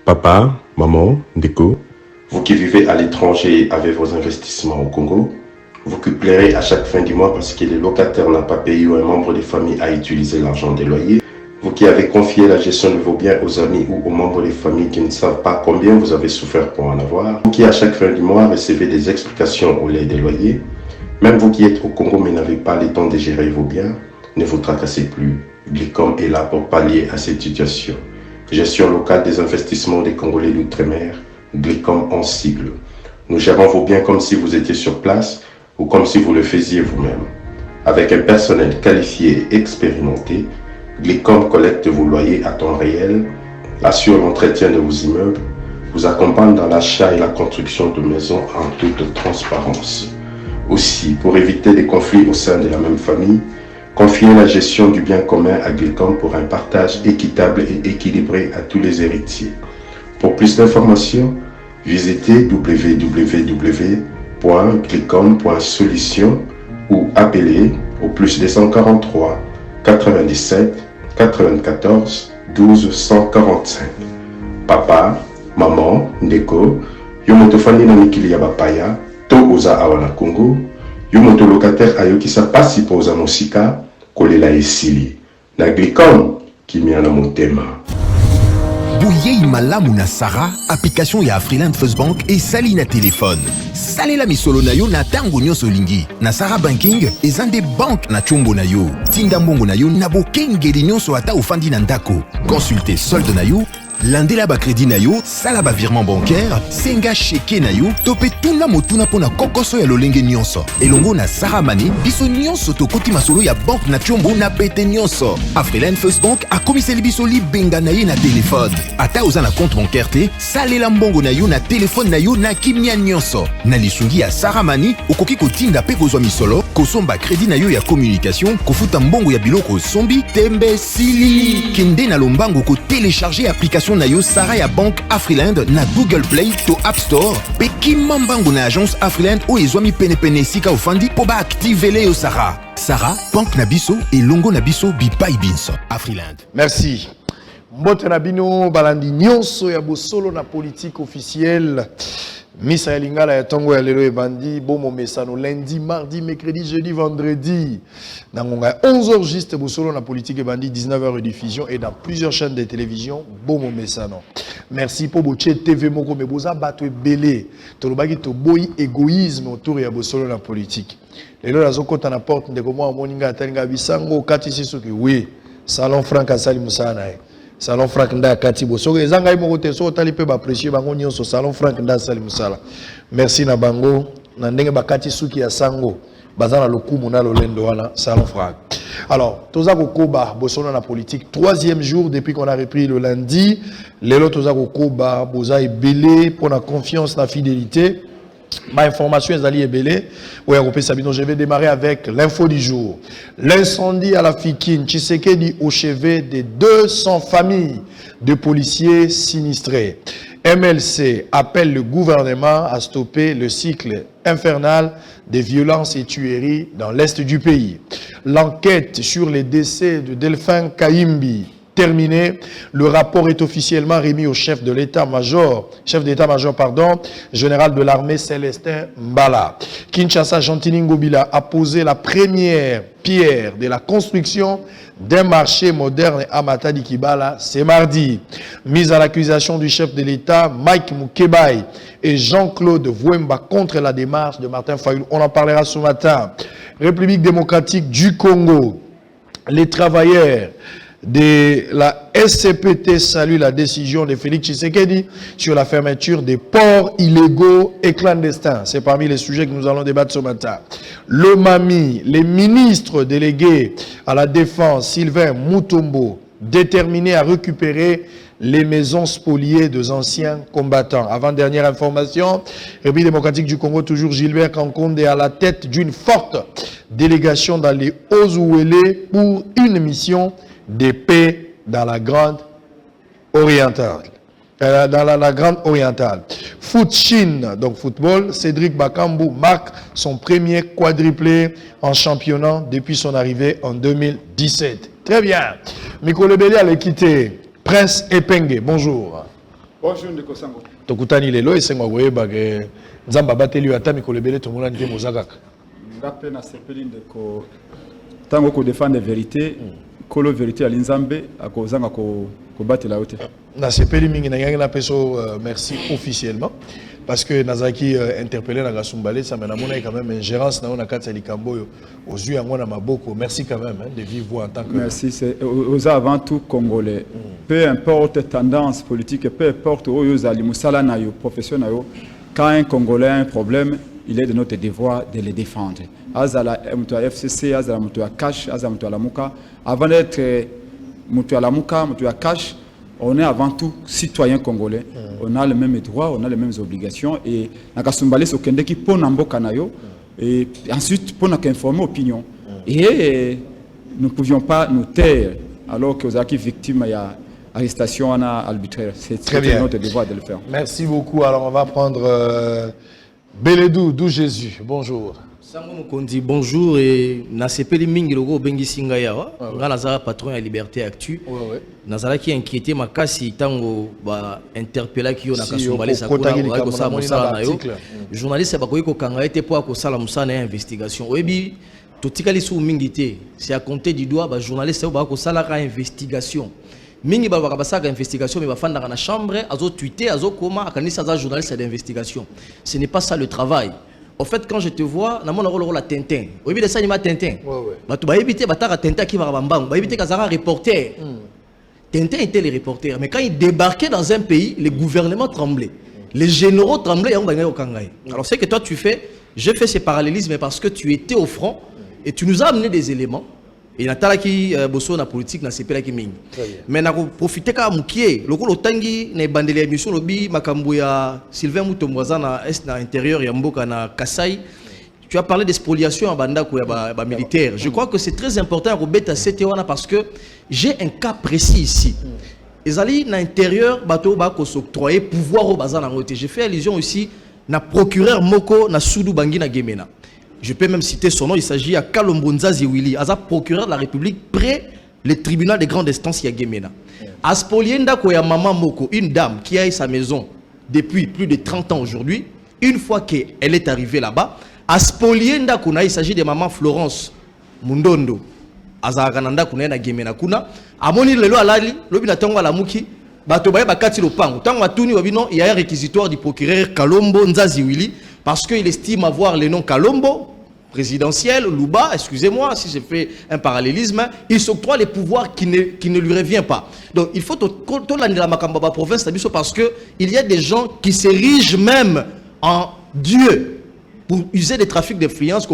Papa, maman, Ndeko, vous qui vivez à l'étranger avec vos investissements au Congo, vous qui pleurez à chaque fin du mois parce que le locataire n'a pas payé ou un membre de famille a utilisé l'argent des loyers, vous qui avez confié la gestion de vos biens aux amis ou aux membres des familles qui ne savent pas combien vous avez souffert pour en avoir, vous qui à chaque fin du mois recevez des explications au lait des loyers, même vous qui êtes au Congo mais n'avez pas le temps de gérer vos biens, ne vous tracassez plus. Glicom est là pour pallier à cette situation. Gestion locale des investissements des Congolais d'outre-mer, Glicom en sigle. Nous gérons vos biens comme si vous étiez sur place ou comme si vous le faisiez vous-même. Avec un personnel qualifié et expérimenté, Glicom collecte vos loyers à temps réel, assure l'entretien de vos immeubles, vous accompagne dans l'achat et la construction de maisons en toute transparence. Aussi, pour éviter des conflits au sein de la même famille, confiez la gestion du bien commun à Glicom pour un partage équitable et équilibré à tous les héritiers. Pour plus d'informations, visitez www.glicom.solution ou appelez au plus 243 97 94 12 145. Papa, maman, Ndeko, yo motofani na mikili ya bapaya, to oza awana Congo, yo moto locataire ayokisa pasi po oza mosika, kolela esili. Na Glicom, kimia na motema. Bouyei malamu na Sarah, application ya Afriland First Bank et sali na téléphone. Salela misolo na yo na tango nyonso lingi. Na Sarah Banking, ezande bank na chombo na yo. Tinda mbongo na yo na bokengeli nyonso ata ofandi na ndako. Consultez solde na yo, landela ba crédit na yo, sala ba virement bancaire, senga cheke na yo, tope tuna motuna pona kokoso ya lolenge nyonso. Elongo na Sarah Money, biso nyonso tokoti masolo ya bank na chombo na pete nyonso. Afriland First Bank a komiseli biso libenga na ye na téléphone. Ata oza na compte bancaire te, salela mbongo na yo na téléphone na yo na kimia nyonso. Na lisungi ya Sarah Money, okoki kotinda pe kozwa misolo, kosomba crédit na yo ya communication, kofuta mbongo ya biloko sombi, tembe sili. Kende na lombango ko télécharger application na yo Sarah ya Bank Afriland na Google Play to App Store. Pe kimambango na agence Afriland o ezwami pene sika ofandi po ba activele yo Sarah. Sarah, Bank na biso et longo na biso bipai binso. Afriland. Merci. Mbote na bino balandi nyonso ya bosolo na politique officielle. Misa ya lingala ya tongo ya lelo ebandi bomo mesano lundi, mardi, mercredi, jeudi, vendredi. Nangonga 11h juste bosolo na politique ebandi 19h rediffusion et dans plusieurs chaînes de télévision bomo mesano. Merci pour boche TV moko me boza bato ebele. Tolobaki to boyi égoïsme autour ya bosolo na politique. Lelo nazokota na porte ndeko mwa moninga atalinga bisango kati sisoki oui. Salon Franck asali musana e. Salon Franck nda kati boso ezanga imoko te so tali pe ba précieux bango nyonso Salon Franck nda sali musala. Merci na bango na ndenge bakati suki ya sango bazana lokumu na lolendo wana Salon Franck. Alors, toza kokoba boso na politique, troisième jour depuis qu'on a repris le lundi, lelo toza kokoba boza ebele pour la confiance, la fidélité. Ma information est allée belé. Oui, je vais démarrer avec l'info du jour. L'incendie à la Fikine, Tshisekedi au chevet des 200 familles de policiers sinistrés. MLC appelle le gouvernement à stopper le cycle infernal des violences et tueries dans l'est du pays. L'enquête sur les décès de Delphin Kaimbi terminé, le rapport est officiellement remis au chef d'état-major, général de l'armée Célestin Mbala. Kinshasa, Gentini Ngobila a posé la première pierre de la construction d'un marché moderne à Matadi Kibala ce mardi. Mise à l'accusation du chef de l'État, Mike Mukebai et Jean-Claude Vouemba contre la démarche de Martin Fayulu. On en parlera ce matin. République démocratique du Congo, les travailleurs de la SCPT salue la décision de Félix Tshisekedi sur la fermeture des ports illégaux et clandestins. C'est parmi les sujets que nous allons débattre ce matin. Le MAMI, les ministres délégués à la défense, Sylvain Mutombo, déterminés à récupérer les maisons spoliées des anciens combattants. Avant-dernière information, République démocratique du Congo, toujours Gilbert Kankonde est à la tête d'une forte délégation dans les Hauts-Ouélé pour une mission de paix dans la Grande Orientale. Foot Chine, donc football, Cédric Bakambu marque son premier quadruplé en championnat depuis son arrivée en 2017. Très bien. Mikolo Belé a quitté. Prince Epenge, bonjour. Bonjour Ndeko Sango. Tokutani lelo esengo koyeba ke nzamba bateli ata mikolo ebele tomona nte mozakaka. Ngape na sepeli Ndeko tango ko défendre vérité, kolo vérité ali nzambe akozanga ko batela yote. Na sepeli mingi na ngangi na peso merci officiellement parce que nazaki interpellé na Gasumbale ça mena mona quand même ingérence na ona kati likambo aux yeux yango na maboko. Merci quand même de vivre vous en tant que merci, c'est aux avant tout congolais. Peu importe tendance politique, peu importe où vous allez musala na yo professionnel, quand un congolais a un problème, il est de notre devoir de le défendre. Azala mutu FCC, azala mutu cash, azala mutu lamuka, avant d'être mutu lamuka, mutu cash, on est avant tout citoyen congolais. On a les mêmes droits, on a les mêmes obligations et na Kasumbale sokende ki pona mboka na yo et ensuite pona qu'informer opinion. Et nous ne pouvions pas nous taire alors que vous êtes victime il y a arrestation arbitraire. C'est notre devoir de le faire. Merci beaucoup. Alors on va prendre Beledou, d'où Jésus. Bonjour. Sango Mokondi, bonjour et na sepeli mingi logo bengi singa yawa nga nazala patron ya Liberté Actu nazala ki inquiété makasi tango ba interpella ki yo na Kasumbale sakula ko sa musala na yo journaliste ba koyi ko kanga ete po ko sala musala na investigation oyebi totikali su mingi te c'est à compter du doigt ba journaliste ba ko sala ka investigation mingi ba basaka investigation mais ba fanda na chambre azo tweeter azo koma akanisa za journaliste d'investigation. Ce n'est pas ça le travail. En fait, quand je te vois, na mon rôle la Tintin. Oui, de ça il m'a Tintin. Bah tu vas éviter batara Tintin qui va bambang. Bah éviter Kazara reporter. Tintin était le reporter, mais quand il débarquait dans un pays, le gouvernement tremblait. Les généraux tremblaient et on gagnait au Kangaï. Alors c'est que toi tu fais, j'ai fait ces parallélismes parce que tu étais au front et tu nous as amené des éléments. Et na tala ki bosso na politique na sepela ki mingi. Mais na profiter ka mukie, lokolo tangi na bandeli émission lobi makambo ya Sylvain Mutomboza na est na intérieur ya mboka na Kasai. Tu as parlé de spoliation en bandako ya ba militaire. Je crois que c'est très important à beta CT1 parce que j'ai un cas précis ici. Ezali na intérieur bato ba ko s'octroyer pouvoir au bazar na ngote. J'ai fait allusion aussi na procureur Moko na Soudou Bangui na Gemena. Je peux même citer son nom, il s'agit à Kalombonza Ziwili, Aza procureur de la République près le tribunal de grande instance à Gemena. Aspolienda Koya Maman Moko, une dame qui a eu sa maison depuis plus de 30 ans aujourd'hui, une fois qu'elle est arrivée là-bas, Aspolienda Kuna, il s'agit de Maman Florence Mundondo, Aza Gananda Kuna na Gemena Kuna, Amoni Lelo Alali, Lobina Tango la Muki, Batobaye Bakati Lopango, Tango Atuni Wabino, il y a un réquisitoire du procureur Kalombo Nzaziwili, parce qu'il estime avoir le nom Kalombo, présidentiel, Louba, excusez-moi si j'ai fait un parallélisme, il s'octroie les pouvoirs qui ne lui reviennent pas. Donc il faut tout l'année la Makambaba province parce que il y a des gens qui s'érigent même en Dieu pour user des trafics d'influence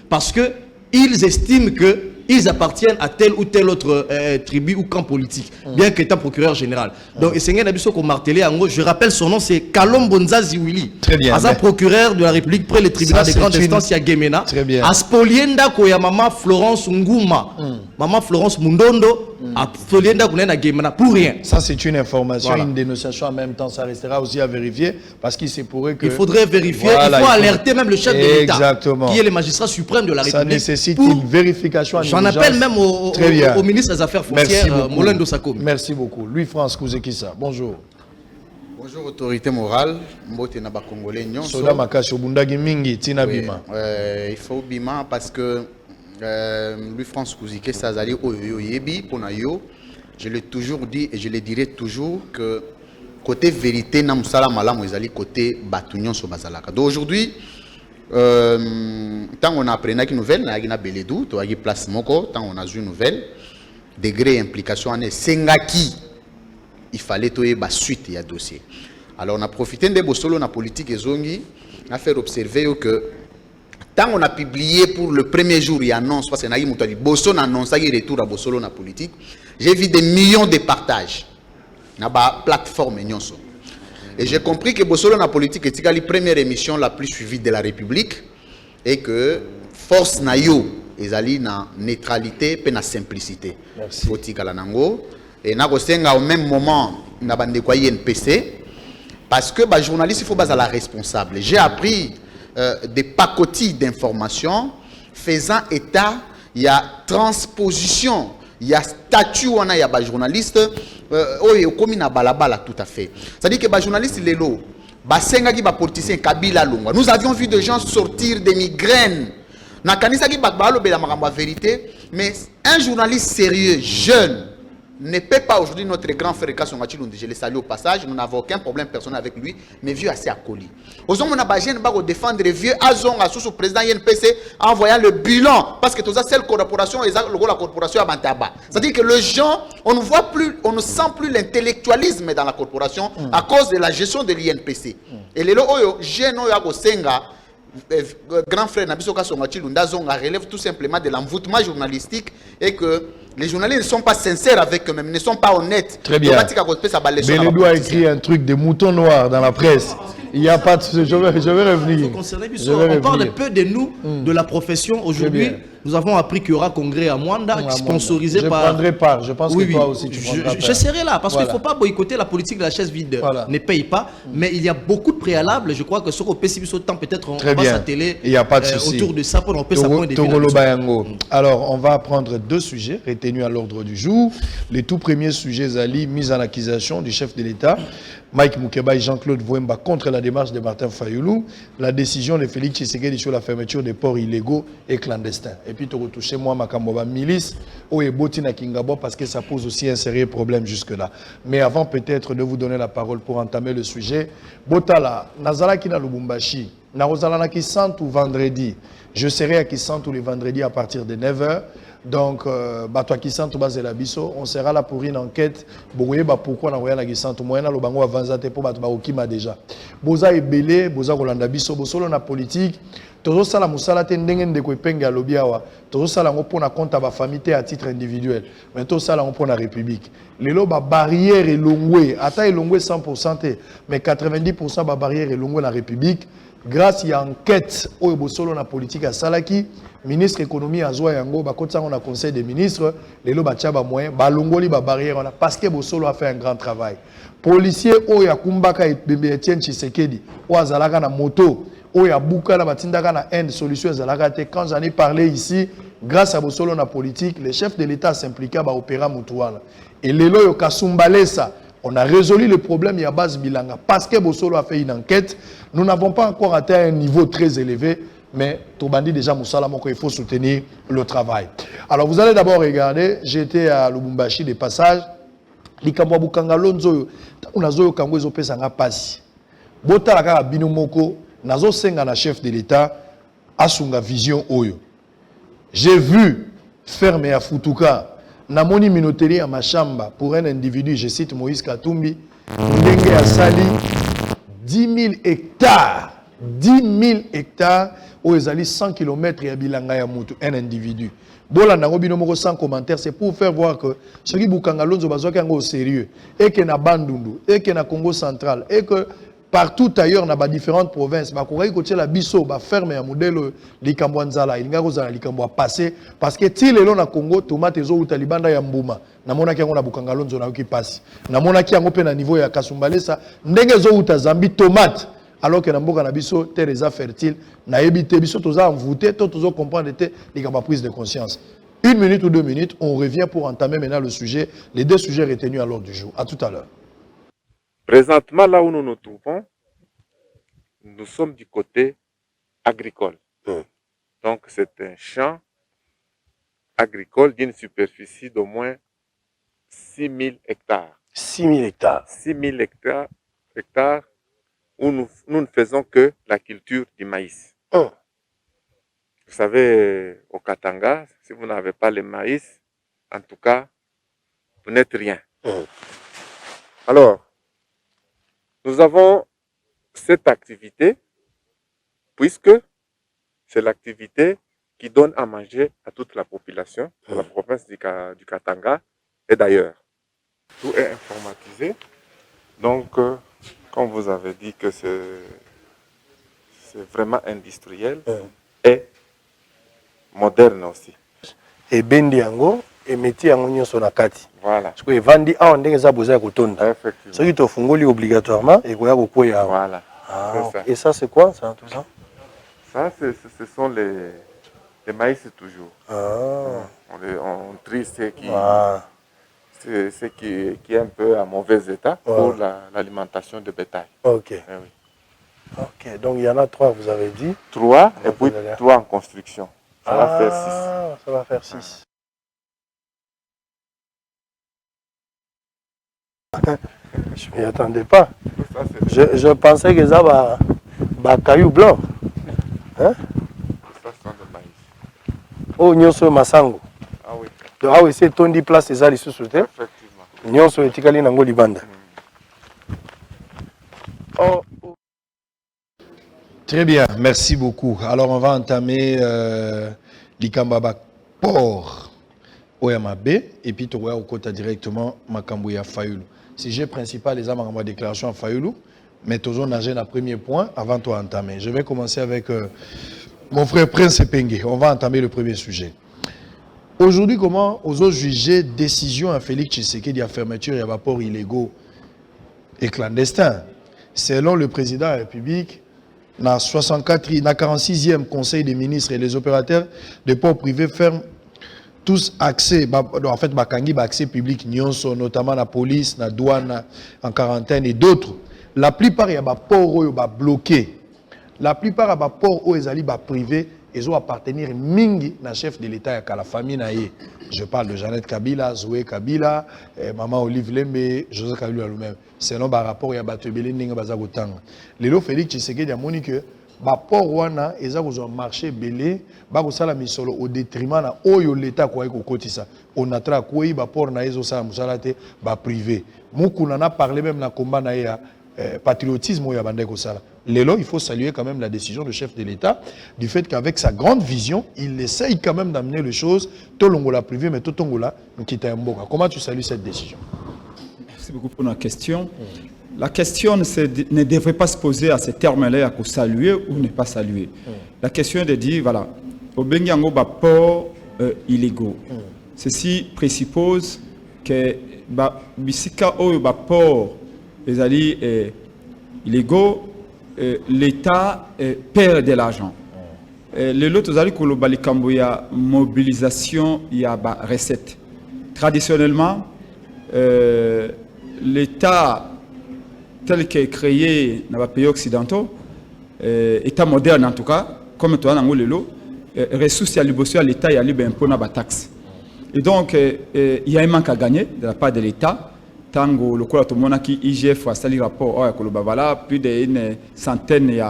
parce que ils estiment que ils appartiennent à telle ou telle autre tribu ou camp politique, bien qu'étant procureur général. Donc, je rappelle son nom, c'est Kalombonza Ziwili. Très bien. Asa procureur de la République près le tribunal de grande instance à Gemena. Très bien. Aspolienda Koya Maman Florence Ngouma. Maman Florence Mundondo. Aspolienda Koya Gemena. Pour rien. Ça, c'est une information, Voilà. une dénonciation en même temps. Ça restera aussi à vérifier parce qu'il se pourrait que. Il faudrait vérifier, Voilà, il faut alerter même le chef de l'État. Exactement. Qui est le magistrat suprême de la République. Ça nécessite pour... une vérification. J'en appelle même au ministre des Affaires foncières, Molendo Sakoum. Merci beaucoup. Louis-France Kouzekissa, bonjour. Bonjour, autorité morale. Mbote na ba Congolais nyonso. Soda Makashi Obundagi Mingi, Tina Bima. Il faut Bima parce que Louis-France Kouzekissa Sazali Oyo Yebi, Ponayo, je l'ai toujours dit et je le dirai toujours que côté vérité, na musala malamu ezali côté batunyon so bazalaka. Donc aujourd'hui, tant on a appris une nouvelle, on a Beledou, on a place Moko, tant on a une nouvelle, degré implication en Sengaki, il fallait toyer la suite et dossier. Alors on a profité de Bosolo na politique et zongi, on a fait observer que tant on a publié pour le premier jour, il y a annonce parce que na Bosolo annonce il retour à Bosolo na politique, j'ai vu des millions de partages na ba plateforme nyonso. Et j'ai compris que Bosolo na politique est la première émission la plus suivie de la République et que force na yo ezali na neutralité et na simplicité. Merci. Fotika la nango et na kosenga au même moment na bande kwa INPC parce que ba journaliste il faut baser la responsable. J'ai appris des pacotilles d'informations faisant état il y a transposition, il y a statut on a ya ba journaliste comme na balabala tout à fait. C'est-à-dire que les journalistes lelo, basenga ki ba politicien Kabila Longwa. Nous avions vu des gens sortir des migraines. Na kanisa ki bakbalo bela makambo vérité, mais un journaliste sérieux, jeune, ne peut pas aujourd'hui notre grand frère Kasson Machilundi, je le salue au passage, nous n'avons aucun problème personnel avec lui, mais vieux assez accolis. Aux hommes on a besoin de défendre les vieux Azon à sous président INPC en envoyant le bilan parce que tout ça c'est la corporation et la corporation à Bantaba. C'est-à-dire que les gens, on ne voit plus, on ne sent plus l'intellectualisme dans la corporation à cause de la gestion de l'INPC. Et les lois jeunes au Senga grand frère Nabiso Kasson Machilundi relève tout simplement de l'envoûtement journalistique et que les journalistes ne sont pas sincères avec eux-mêmes, ne sont pas honnêtes. Très bien. Bélédou a écrit un truc de mouton noir dans la presse. Il n'y a pas de... Je vais revenir. On parle peu de nous, de la profession. Aujourd'hui, nous avons appris qu'il y aura congrès à Mwanda, sponsorisé par... Je prendrai part. Je pense que toi aussi, tu prendras part. Je serai là, parce qu'il ne faut pas boycotter la politique de la chaise vide. Ne paye pas. Mais il y a beaucoup de préalables. Je crois que sur le PCB, autant peut-être on va s'atteler autour de ça pour qu'on puisse apprendre des Alors, on va prendre deux sujets retenus à l'ordre du jour. Les tout premiers sujets, Zali, mise en accusation du chef de l'État, Mike Moukeba et Jean-Claude Vouemba contre la démarche de Martin Fayoulou, la décision de Félix Tshisekedi sur la fermeture des ports illégaux et clandestins. Et puis, tu retouches moi, Makamboba milice, ou Eboti na Kingabo, parce que ça pose aussi un sérieux problème jusque-là. Mais avant peut-être de vous donner la parole pour entamer le sujet, Botala, Nazala Kina Lubumbashi, Narozalana qui sent tout vendredi. Je serai à Kisantou les vendredis à partir de 9h. Donc, toi Kisantou Bazela Bisso, on sera là pour une enquête. Pourquoi on a la Kisantou Moyena le bango avanzate pour battre Okima déjà. Boza est belé, Boza Rolanda Bisso, Bosolo na politique. Tozo sala musala te ndenge ndeko epenga lobiawa. Tozo sala ngo pona compte ba famille à titre individuel. Mais tozo sala ngo pona république. Lelo ba barrière elongwe, ata elongwe 100% te, mais 90% ba barrière elongwe la république. Grâce à enquête au Bosolo na politique à Salaki, ministre économie à Zoa Yango, on a conseil des ministres, les loba tchaba moyen, balongoli ba barrière on a parce que Bosolo a fait un grand travail. Policier au ya kumbaka et bébé Etienne Tshisekedi, au azalaka na moto, au ya buka na batindaka na end solution azalaka te. Quand j'en ai parlé ici, grâce à Bosolo na politique, le chef de l'État s'impliqua à opéra Moutouana. Et les loyo kasumbalesa. On a résolu le problème à base bilanga parce que Bosolo a fait une enquête. Nous n'avons pas encore atteint un niveau très élevé, mais Tobandi déjà Moussala Moko, il faut soutenir le travail. Alors vous allez d'abord regarder, j'étais à Lubumbashi des passages. Likambo Bukanga Lonzo, Unazo Kango Zope Sanga Pasi. Bota la Kara Bino Moko, Nazo Senga na chef de l'État, Asunga Vision Oyo. J'ai vu fermer à Futuka. Namoni minoterie à Machamba pour un individu, je cite Moïse Katumbi, Ndenge Asali, 10 000 hectares, 10 000 hectares, où ils allaient 100 km et Bilanga ya Moutou, un individu. Bola Nangobino Moko sans commentaire, c'est pour faire voir que ce qui Bukanga Lonzo Bazoka est au sérieux, et que na Bandundu, et que na Congo central, et que partout ailleurs dans différentes provinces, la biso ferme à modèle likambo nzala ilinga kozala likambo passer parce que ti lelo na Congo tomate zo utalibanda ya mbuma namona ki ngo na Bukanga Lonzo na ki passe namona ki ngo pe na niveau ya Kasumbalesa ndenge zo uta Zambi tomate alors que na mboka na biso terre eza fertile na ebité biso toza envoûté tozo comprendre te likambo prise de conscience. 1 minute ou 2 minutes, on revient pour entamer maintenant le sujet, les deux sujets retenus à l'ordre du jour. À tout à l'heure. Présentement, là où nous nous trouvons, nous sommes du côté agricole. Donc, c'est un champ agricole d'une superficie d'au moins 6 000 hectares. 6 000 hectares. 6 000 hectares où nous ne faisons que la culture du maïs. Vous savez, au Katanga, si vous n'avez pas le maïs, en tout cas, vous n'êtes rien. Alors, nous avons cette activité, puisque c'est l'activité qui donne à manger à toute la population de la province du Katanga et d'ailleurs. Tout est informatisé. Donc, comme vous avez dit que c'est vraiment industriel et moderne aussi. Et bendi yango et métier yango nyonso na kati. Voilà. Parce que vandi a ndenge za boza kotonda. Effectivement. Ce qui te fungoli obligatoirement et koya kokoya. Voilà. Ça. Et ça c'est quoi ça tout ça? Ça ce sont les maïs toujours. On trie ce ce qui est un peu en mauvais état pour l'alimentation de bétail. Ok. Oui. Ok, donc il y en a 3, vous avez dit. 3 et puis 3 en construction. Ça va faire 6. Ça va faire 6. Je ne m'y attendais pas. Je pensais que ça va caillou blanc. Hein? Ça sont de maïs. Oh, Nyonso Masango. Ah oui. Ah oui, c'est ton dit place et ça les sous-soutés. Effectivement. Nyonso et Tikali Nango Libanda. Oh. Très bien, merci beaucoup. Alors on va entamer l'Ikambaba Port OMAB et puis tu vas au côté directement Makambouya Fayoulou. Sujet principal, les amants de déclaration à Fayoulou, mais toujours nager un premier point avant de entamer. Je vais commencer avec mon frère Prince Pengue. On va entamer le premier sujet. Aujourd'hui, comment osons juger décision à Félix Tshisekedi de fermeture et à ports illégaux et clandestins? Selon le président de la République, dans 46e Conseil des ministres et les opérateurs de ports privés ferment tous accès, en fait, accès public, notamment la police, la douane, en quarantaine et d'autres. La plupart, il y a des ports bloqués. La plupart, il y a des ports où ils sont privés, ils ont appartenir mingi na chef de l'État et à la famille. Je parle de Jeannette Kabila, Zoé Kabila, Maman Olive Lembe, José Kabila lui-même. Selon le rapport, il y a des Ninga Bazagotang. Les Félix Tshisekedi a dit que les ports wana ils ont marché belé bakosala misolo au détriment na oyo l'État kwa ko kotisa on a tra ko yi ba port na ezo sa musala te ba privé mukuna na parlé même na combat na ya patriotisme ya bande ko sala lelo il faut saluer quand même la décision du chef de l'État du fait qu'avec sa grande vision il essaye quand même d'amener les choses tolongola privé mais totongola nkita mboka. Comment tu salues cette décision? Merci beaucoup pour la question. La question ne devrait pas se poser à ces termes-là, à saluer ou ne pas saluer. La question est de dire, voilà, au Bengiango, port illégaux. Ceci présuppose que bisika o port illégaux, l'État perd de l'argent. Le lot ozali koloba likambo ya mobilisation ya ba recette. Traditionnellement, l'État tel qu'est créé dans les pays occidentaux, État moderne en tout cas, comme toi dans le lot, ressources à l'État et à l'impôt na taxe. Et donc il y a un manque à gagner de la part de l'État. Tango le quoi tout le monde qui IGF a sali rapport voilà plus d'une centaine il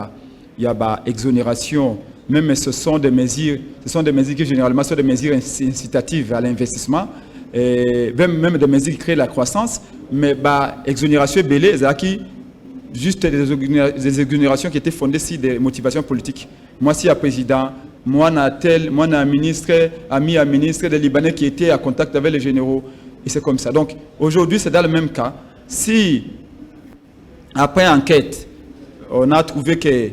y a ba exonération. Même ce sont des mesures qui généralement sont des mesures incitatives à l'investissement. Même des mesures qui créent la croissance, mais exonération belé, c'est juste des exonérations qui étaient fondées sur des motivations politiques. Moi, si un président, moi, un ministre, ami à ministre des Libanais qui était en contact avec les généraux, et c'est comme ça. Donc, aujourd'hui, c'est dans le même cas. Si, après enquête, on a trouvé que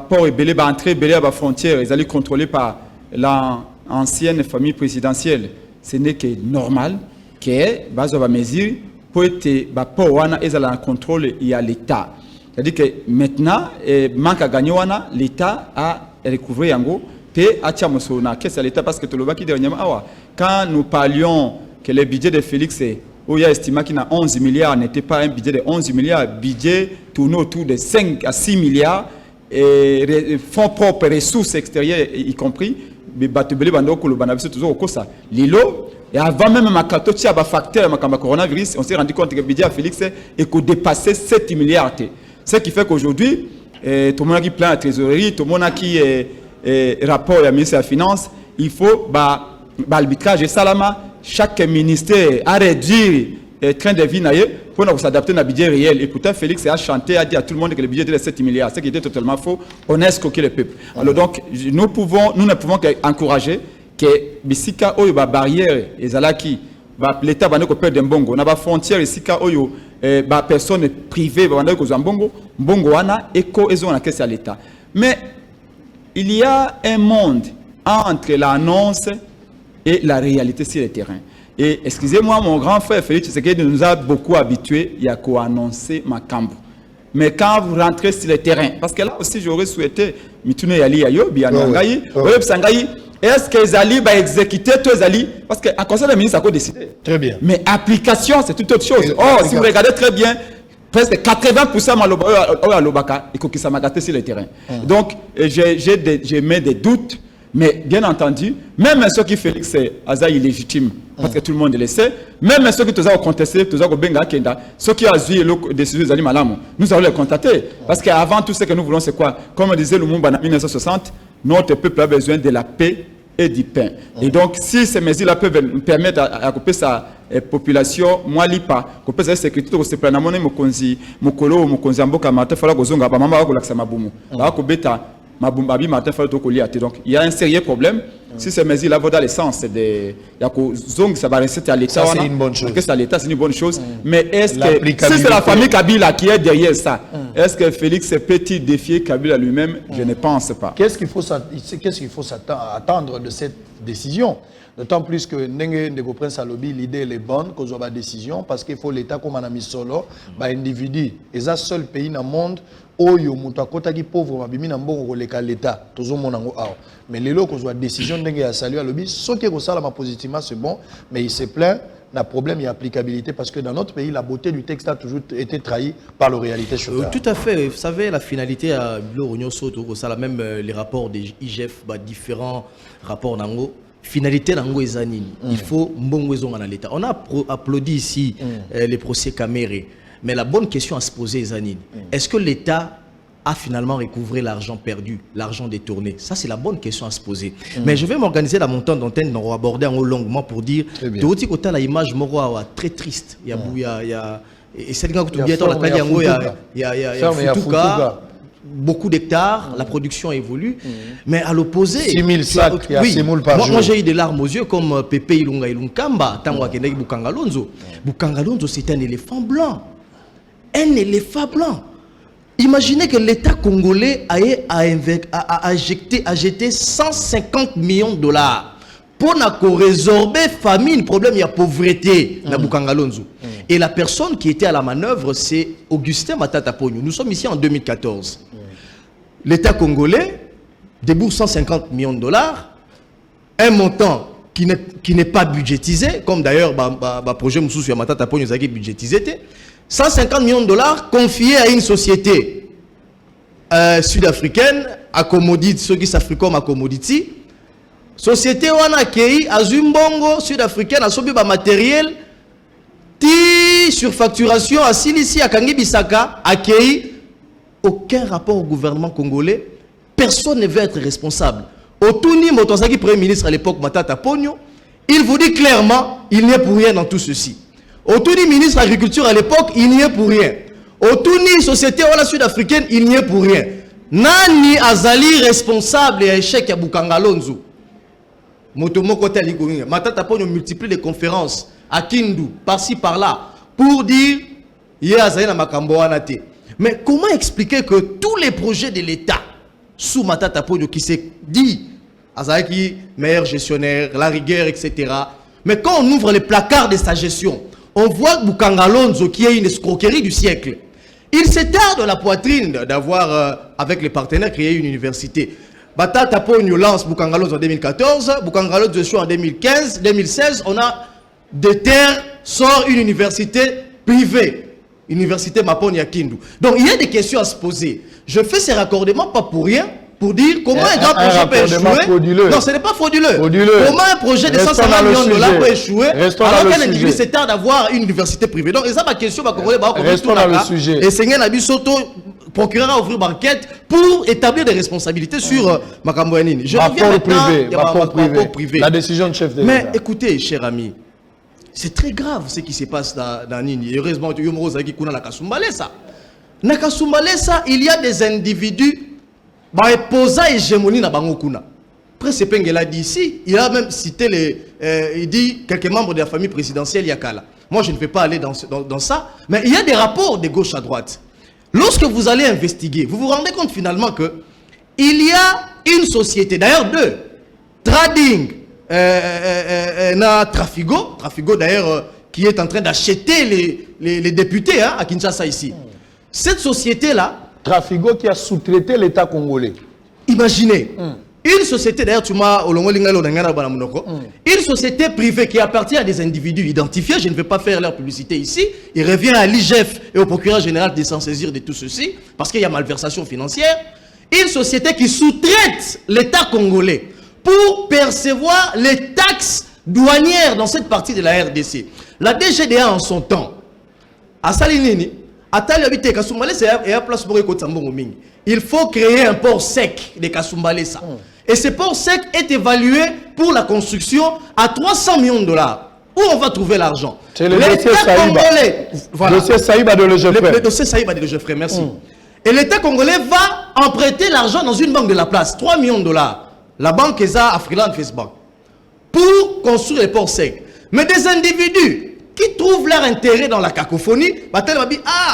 port et belé, entrée belé à la frontière, ils allaient contrôler par l'ancienne famille présidentielle, ce n'est que normal que les mesures pour être port et un contrôle il y a l'État. C'est-à-dire que maintenant, manque à gagner l'État a recouvert en gros et a qu'est-ce l'État parce que tout le monde qui dernièrement quand nous parlions que le budget de Félix où il y a estimé qu'il y a 11 milliards n'était pas un budget de 11 milliards, budget tourné autour de 5 à 6 milliards et fonds propres, ressources extérieures y compris. Mais Lilo, et avant même ma carte, facteur de coronavirus, on s'est rendu compte que le budget à Félix est dépassé 7 milliards. Ce qui fait qu'aujourd'hui, tout le monde qui plein la trésorerie, tout le monde qui rapport à ministre de la Finance, il faut l'arbitrage et salama, chaque ministère a réduit le train de vie pour s'adapter à un budget réel. Et pourtant, Félix a chanté, a dit à tout le monde que le budget était de 7 milliards, ce qui était totalement faux. On a escroqué le peuple. Alors donc, nous ne pouvons qu'encourager que Bissika Oyo ba barrière et Zalaki, l'État va nous couper d'un bongo. On a ba frontière Bissika Oyo, ba personne privée va nous couper d'un bongo. Bongo wana et cohésion à qu'est-ce à l'État. Mais il y a un monde entre l'annonce et la réalité sur le terrain. Et excusez-moi, mon grand frère Félix Tshisekedi nous a beaucoup habitués à annoncer ma cambre. Mais quand vous rentrez sur le terrain, parce que là aussi j'aurais souhaité Mitune Yali Ayo, Bianangayi, est-ce que Zali va exécuter tous les Ali? Parce qu'en conseil des ministres, ça a décidé. Très bien. Mais application, c'est toute autre chose. Oh, si vous regardez très bien, presque 80% à l'Obaka, il faut qu'il s'amagate sur le terrain. Donc, j'ai mis des doutes, mais bien entendu, même ceux qui Félix c'est Aza illégitime, parce que tout le monde le sait, même ceux qui ont contesté, ceux qui ont joué les décisions des animaux, nous allons les contacter. Parce qu'avant tout ce que nous voulons, c'est quoi? Comme disait Lumumba en 1960, notre peuple a besoin de la paix et du pain. Et donc, si ces mesures-là peuvent permettre à couper sa population, moi, lipa, couper sa sécurité, c'est pas n'amone mokonzi, mokolo, mokonzi amboka mata, fala gozonga, ba mama wakolaksa mabumu, ba kubeta mabumbabi mata fala to koliate. Donc, il y a un sérieux problème. Si ces mesures-là vont dans le sens de, zong, ça va rester à l'État. C'est une bonne chose. C'est à l'État, c'est une bonne chose. Mais est-ce que, si c'est la famille Kabila qui est derrière ça, est-ce que Félix peut-il défier Kabila lui-même? Je ne pense pas. Qu'est-ce qu'il faut attendre de cette décision? D'autant plus que Ndeko Prince Alobi, l'idée est bonne, qu'on soit la décision, parce qu'il faut l'État comme on a mis solo, individu. Et c'est le seul pays dans le monde où il y a des pauvres, l'État. Mais les lots qu'on soit décision de saluer Alobi, ce qui est ça, positivement, c'est bon, mais il se plaint. Le problème est applicabilité parce que dans notre pays, la beauté du texte a toujours été trahie par la réalité. Tout à fait. Vous savez, la finalité à l'Union Soto, même les rapports des IGF, différents rapports d'Ango, finalité d'Ango et Zanini. Il faut mbongwezo dans l'État. On a applaudi ici les procès Caméré, mais la bonne question à se poser, Zanini, est-ce que l'État a finalement recouvré l'argent perdu, l'argent détourné? Ça, c'est la bonne question à se poser. Mais je vais m'organiser la montante d'antenne, on va aborder en longuement pour dire, Théotique Ota, la image très triste. Il y a et c'est le il y a beaucoup d'hectares, la production évolue, mais à l'opposé, 6000 sacs, par jour. Moi j'ai eu des larmes aux yeux comme Pepe Ilunga Ilunkamba, Tangwa Kendeki Bukangalonzo. Bukangalonzo, c'est un éléphant blanc. Un éléphant blanc. Imaginez que l'État congolais a jeté 150 millions de dollars pour résorber famine, problème, il y a pauvreté dans Bukangalonzo. Et la personne qui était à la manœuvre, c'est Augustin Matata Pogno. Nous sommes ici en 2014. L'État congolais débourse 150 millions de dollars, un montant qui n'est pas budgétisé, comme d'ailleurs le projet Moussou Matata Pogno est budgétisé. 150 millions de dollars confiés à une société sud-africaine, Accommodity, ceux qui s'affrient comme Accommodity. Société où on a accueilli à Zumbongo, sud-africaine, à Sobiba matériel, sur facturation à Silici, à Kangi Bisaka, accueilli. Aucun rapport au gouvernement congolais. Personne ne veut être responsable. Otuni Motosaki, Premier ministre à l'époque, Matata Pogno, il vous dit clairement, il n'y est pour rien dans tout ceci. Otuni ministre de l'Agriculture à l'époque, il n'y est pour rien. Otuni société sud-africaine, il n'y est pour rien. Nani Azali responsable et échec à Bukangalonzo. Motomoko Taligounga. Matata Pogno multiplie les conférences à Kindu, par-ci par-là, pour dire Yé Azali na makambo anate. Mais comment expliquer que tous les projets de l'État, sous Matata Pogno qui s'est dit Azali meilleur gestionnaire, la rigueur, etc. Mais quand on ouvre les placards de sa gestion, on voit Bukangalonzo qui est une escroquerie du siècle. Il s'est tard de la poitrine d'avoir, avec les partenaires, créé une université. Matata Pogno lance Bukangalonzo en 2014, Bukangalonzo en 2015, 2016, on a des terres, sort une université privée, université Maponi à Kindu. Donc il y a des questions à se poser. Je fais ces raccordements pas pour rien, pour dire comment un grand projet peut échouer. Frauduleux. Non, ce n'est pas frauduleux. Comment un projet de 150 millions de dollars peut échouer alors qu'un individu s'est tard d'avoir une université privée. Donc, c'est ça ma question. Restons dans le sujet. Et Seigneur Nabi Soto, procureur a ouvert banquette pour établir des responsabilités sur Makambo Yanini. Je reviens maintenant privé. La décision de chef de l'État. Mais écoutez, cher ami, c'est très grave ce qui se passe dans Nini. Heureusement, il y a Nakasumbalesa, il y a des individus posant hégémonie na Bangokuna. Prince Pengela dit ici, il a même cité il dit quelques membres de la famille présidentielle Yakala. Moi, je ne vais pas aller dans ça, mais il y a des rapports de gauche à droite. Lorsque vous allez investiguer, vous vous rendez compte finalement que il y a une société, d'ailleurs deux, Trading, Trafigo d'ailleurs, qui est en train d'acheter les députés à Kinshasa ici. Cette société-là, Trafigo qui a sous-traité l'État congolais. Imaginez. Une société, d'ailleurs, une société privée qui appartient à des individus identifiés, je ne vais pas faire leur publicité ici, il revient à l'IGF et au procureur général de s'en saisir de tout ceci, parce qu'il y a malversation financière. Une société qui sous-traite l'État congolais pour percevoir les taxes douanières dans cette partie de la RDC. La DGDA en son temps, à Salinini, il faut créer un port sec de Kasumbalesa. Et ce port sec est évalué pour la construction à 300 millions de dollars. Où on va trouver l'argent? C'est le dossier Saïba. Voilà. Dossier Saïba de Legefrey. Le dossier Saïba de Legefrey, merci. Et l'État congolais va emprunter l'argent dans une banque de la place, 3 millions de dollars. La banque est à Afriland Facebook. Pour construire les ports secs. Mais des individus qui trouvent leur intérêt dans la cacophonie,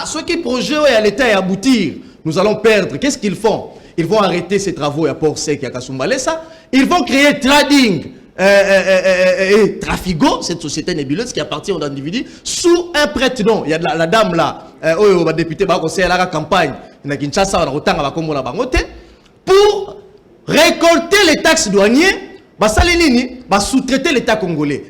ceux qui projettent à l'État et aboutir, nous allons perdre. Qu'est-ce qu'ils font? Ils vont arrêter ces travaux à Port Sec et à Kasumbalesa. Ils vont créer Trading et Trafigo, cette société nébuleuse qui appartient aux individus, sous un prête-nom. Il y a la dame là, le député conseiller à la campagne, pour récolter les taxes douanières, sous-traiter l'État congolais.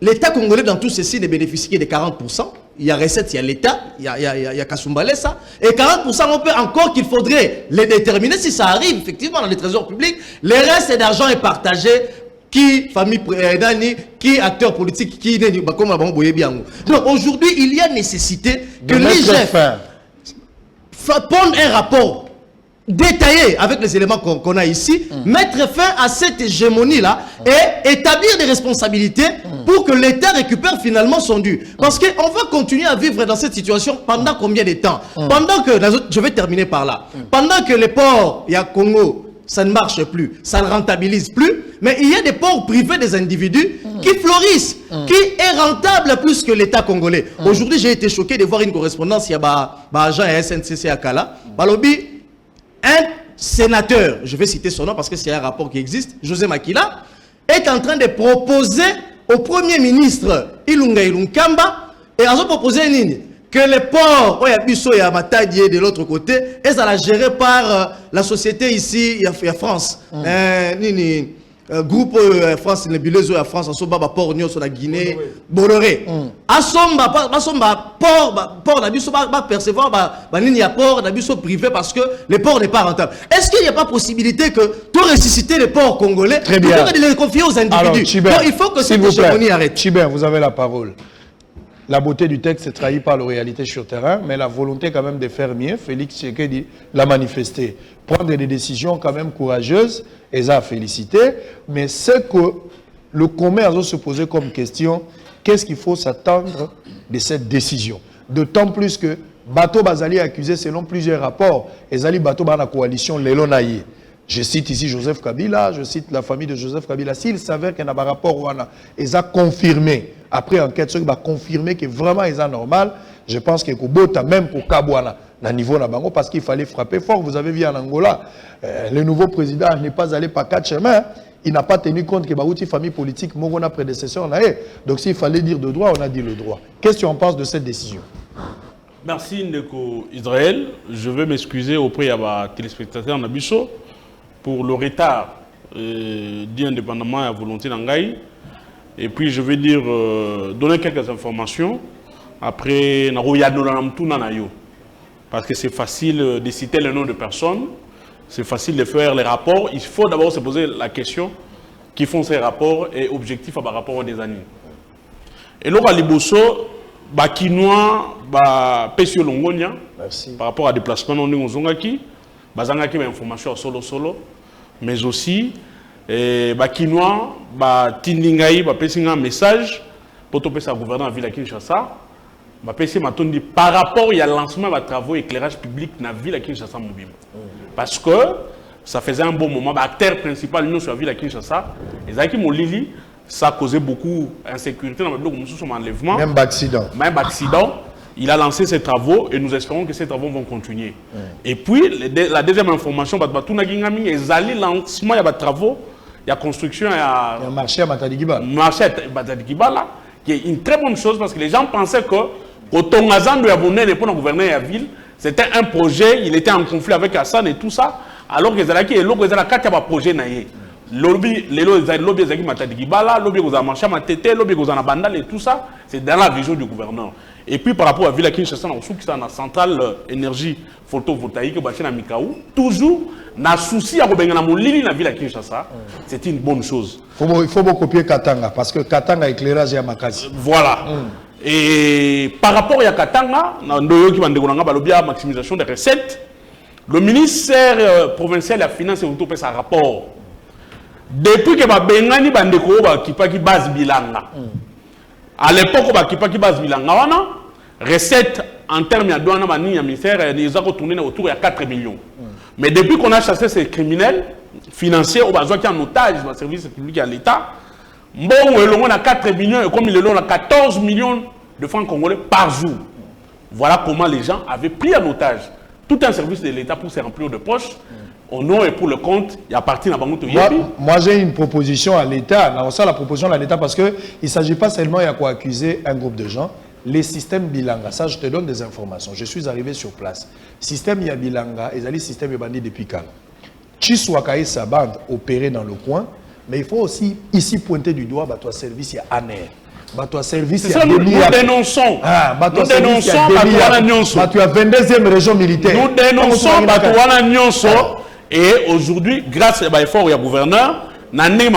L'État congolais dans tout ceci ne bénéficie que de 40%. Il y a recette, il y a l'État, il y a Kasumbalesa. Et 40%, on peut encore qu'il faudrait les déterminer si ça arrive effectivement dans les trésors publics. Le reste d'argent est partagé. Qui famille qui acteur politique, qui comme donc aujourd'hui, il y a nécessité que l'IGF ponde un rapport détaillé avec les éléments qu'on a ici, mettre fin à cette hégémonie-là et établir des responsabilités pour que l'État récupère finalement son dû. Parce qu'on va continuer à vivre dans cette situation pendant combien de temps? Pendant que, je vais terminer par là, pendant que les ports, il y a Congo, ça ne marche plus, ça ne rentabilise plus, mais il y a des ports privés des individus qui florissent, qui est rentable plus que l'État congolais. Aujourd'hui, j'ai été choqué de voir une correspondance, il y a un agent SNCC à Kala, Balobi, un sénateur, je vais citer son nom parce que c'est un rapport qui existe, José Makila, est en train de proposer au Premier ministre Ilunga Ilunkamba, et ils ont proposé que les ports, il y a Matadier de l'autre côté, et ça la géré par la société ici, il y a France. Groupe France nébuleuse à France, Asomba port Nyon sur la Guinée, Bolloré. Asomba port d'abisso va percevoir il y a port d'abisso privé parce que le port n'est pas rentable. Est-ce qu'il n'y a pas possibilité que tu ressusciter les ports congolais pour de les confier aux individus? Alors, Chibert, il faut que cette hégémonie arrête. Chibert, vous avez la parole. La beauté du texte est trahie par la réalité sur terrain, mais la volonté quand même de faire mieux, Félix Tshisekedi l'a manifesté. Prendre des décisions quand même courageuses, et ça a félicité, mais c'est que le commerce se posait comme question, qu'est-ce qu'il faut s'attendre de cette décision? D'autant plus que Bato Bazali accusé selon plusieurs rapports, et Zali Bato dans la coalition Lelo Naye. Je cite ici Joseph Kabila, je cite la famille de Joseph Kabila. S'il s'avère qu'il y a un rapport, ils ont confirmé, après enquête, ceux qui ont confirmé que vraiment ils ont normal, je pense que Kobota, même pour Kabouana, à niveau Nabango, parce qu'il fallait frapper fort. Vous avez vu en Angola, le nouveau président n'est pas allé par 4 chemins. Il n'a pas tenu compte que Baouti, famille politique, Mogona prédécesseur, donc s'il fallait dire de droit, on a dit le droit. Qu'est-ce que tu en penses de cette décision? Merci Ndeko Israël. Je veux m'excuser auprès de la téléspectateur Nabiso pour le retard dit indépendamment à volonté d'Angaï. Et puis je vais dire, donner quelques informations. Après, parce que c'est facile de citer le nom de personnes, c'est facile de faire les rapports. Il faut d'abord se poser la question qui font ces rapports et objectifs par rapport des années. Et là, Liboso, Bakinois, Pesio Longonia, par rapport à déplacement non Zongaki, Bazangaki information solo, mais aussi Bakinois, Tindingaï, Pessinga un message pour topper sa gouverneur à Ville Kinshasa. Par rapport à lancement de travaux d'éclairage public dans la ville de Kinshasa. Parce que ça faisait un bon moment, l'acteur principal de la ville de Kinshasa, ça a causé beaucoup d'insécurité dans le enlèvement. Même accident. Il a lancé ses travaux et nous espérons que ces travaux vont continuer. Et puis, la deuxième information, le lancement de travaux, il y a construction, il y a un marché à Matadigiba. Qui est une très bonne chose parce que les gens pensaient que quand on a abonné pour gouverner la ville, c'était un projet, il était en conflit avec Hassan et tout ça, alors que les gens ont un projet. lobby les lobby ezaki matadiki bala lobby aux marché matete lobby aux bandal et tout ça c'est dans la vision du gouverneur. Et puis par rapport à Ville Kinshasa on qui dans la centrale énergie photovoltaïque bâtie na Mikaou toujours na souci à rebenga na molili na Ville Kinshasa c'est une bonne chose. Il faut copier Katanga parce que Katanga éclairage ya makasi. Voilà. Et par rapport à Katanga na ndoyo ki bandeko nga balobi ya maximisation des recettes le ministère provincial de la finance et autour sa rapport depuis que bengani bandeko ba kipaki base bilanga à l'époque ba kipaki base bilanga wana recette en termes de douane mani ya ministère ils ont retourné autour de 4 millions mais depuis qu'on a chassé ces criminels financiers au besoin qui en otage dans le service public à l'état bon elongo na 4 millions et comme il est là 14 millions de francs congolais par jour. Voilà comment les gens avaient pris en otage tout un service de l'État pour se remplir de poches. Au nom et pour le compte, il appartient à Bangoto Yebi. Moi, j'ai une proposition à l'État. On sait la proposition à l'État parce qu'il ne s'agit pas seulement de quoi accuser un groupe de gens. Les systèmes Bilanga, ça je te donne des informations. Je suis arrivé sur place. Système Bilanga, ils allaient système Yabandi depuis quand Chiswaka et sa bande opérer dans le coin, mais il faut aussi ici pointer du doigt ton service il y a ANER. Bato service c'est ça, nous dénonçons. Nous dénonçons tu as 22e région militaire. Nous dénonçons et aujourd'hui, grâce à l'effort du gouverneur, les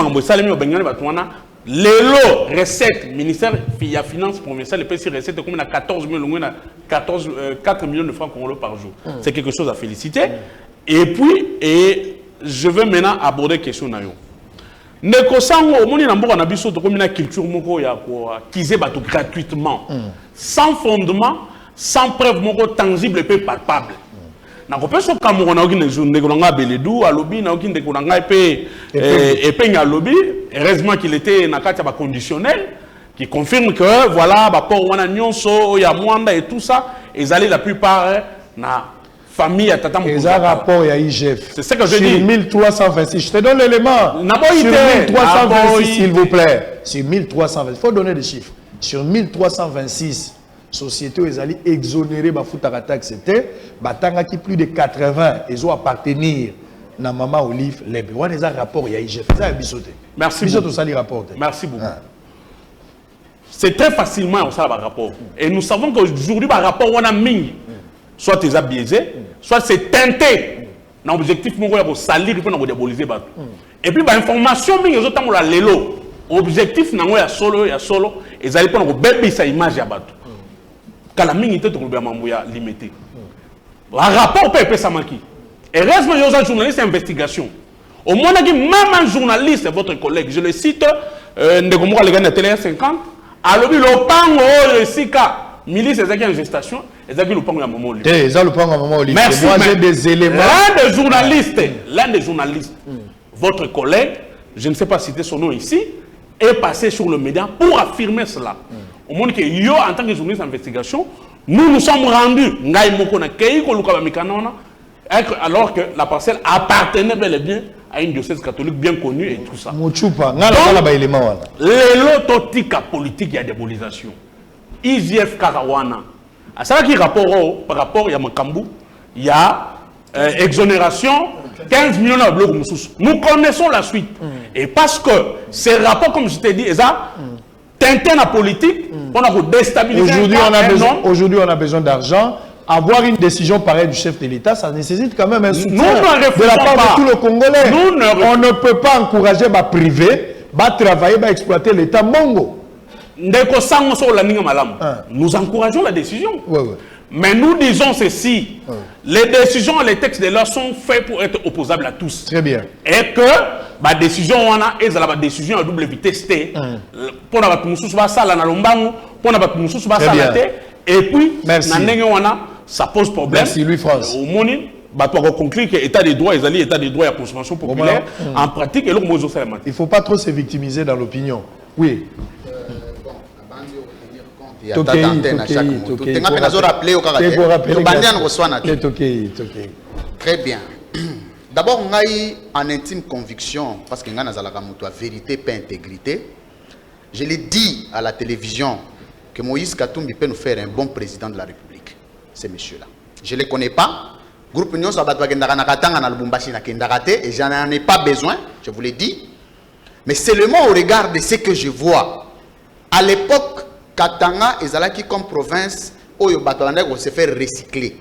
recettes, ministère de la Finance provinciale, les recettes comme 14 4 millions de francs congolais par jour. C'est quelque chose à féliciter. Et puis, je veux maintenant aborder la question. Nekosango, moni na mboka na biso to komina culture moko ya ko kize bato gratuitement, sans fondement, sans preuve moko tangible et palpable. Na ko peso kamongo na okine journée ko nga Beledou alobi na okine ko nga epé nga lobby, heureusement qu'il était na kati ba conditionnel qui confirme que voilà ba port wana nyonso ya mwanda et tout ça, ils allaient la plupart na famille à Tata Moukouzaka. Et ça rapport à IGF. C'est ce que je dis. Sur 1326. Je te donne l'élément. Sur 1326, s'il vous plaît. Sur 1326. Il faut donner des chiffres. Sur 1326, sociétés où ils allaient exonérer ma foutaratak, c'était batanga qui plus de 80. Ils ont appartenir à Maman Olive Lebe. On a un rapport à IGF. Ça a bisoté. Merci beaucoup. Merci beaucoup. C'est très facilement on ça le rapport. Et nous savons qu'aujourd'hui, le rapport, on a mis. Soit tu es biaisé, soit c'est teinté. L'objectif, c'est salir, il faut diaboliser. Et puis, l'information, les autres, l'objectif, c'est solo, ils allaient prendre une image. Quand la minute est limitée. Le rapport peut être samaki. Et heureusement, il y a un journaliste d'investigation. Au moins, même un journaliste, votre collègue, je le cite, Ndegomoura, les gars de Télé 50, à l'objet, le pango, le Sika. Milice, c'est en gestation, et ça, le pango à maman Olivier. Merci. Moi, j'ai des éléments. L'un des journalistes, votre collègue, je ne sais pas citer son nom ici, est passé sur le média pour affirmer cela. Au monde que yo, en tant que journaliste d'investigation, nous nous sommes rendus, alors que la parcelle appartenait bel et bien à une diocèse catholique bien connue et tout ça. Donc, les lototiques politiques, il y a diabolisation. IGF Karawana. À ça qui rapport par rapport à Makambu, il y a exonération 15 millions de blocs. Nous connaissons la suite. Et parce que ces rapports, comme je t'ai dit, ça teintent la politique, on a déstabilisé. Aujourd'hui, on a besoin d'argent. Avoir une décision pareille du chef de l'État, ça nécessite quand même un soutien de la part de tout le Congolais. On ne peut pas encourager les privés à travailler, à exploiter l'État mongo. Nous encourageons la décision. Mais nous disons ceci. Les décisions et les textes de loi sont faits pour être opposables à tous. Très bien. Et que la décision, on a la décision à double vitesse. Pour la et puis, ça pose problème. Merci, Louis-France. Au monde, on conclut que l'État des droits, l'État des droits et la consommation populaire, en pratique, et l'autre, il ne faut pas trop se victimiser dans l'opinion. Oui. Très bien. D'abord, on a eu en intime conviction, parce que nous avons la vérité, pas intégrité. Je l'ai dit à la télévision que Moïse Katumbi peut nous faire un bon président de la République. Ces messieurs-là. Je ne les connais pas. Groupe Union, ça va être et j'en ai pas besoin. je vous l'ai dit, mais seulement au regard de ce que je vois. À l'époque, Katanga et Zalaki comme province, Oyo Batolandek vont se faire recycler.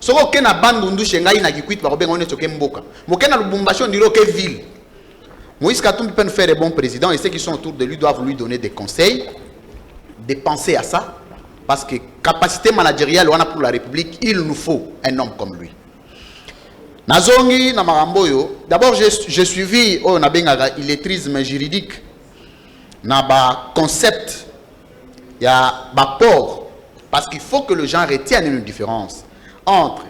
Si vous avez une bande de Shengai, vous avez une Mboka. Vous avez une Lubumbashi, vous avez une ville. Moïse Katumbi peut faire des bons présidents et ceux qui sont autour de lui doivent lui donner des conseils, de penser à ça. Parce que capacité managériale pour la République, il nous faut un homme comme lui. Nazongi Namaramboyo, d'abord j'ai suivi l'illettrisme juridique. Naba concept, il y a port. Parce qu'il faut que les gens retiennent une différence entre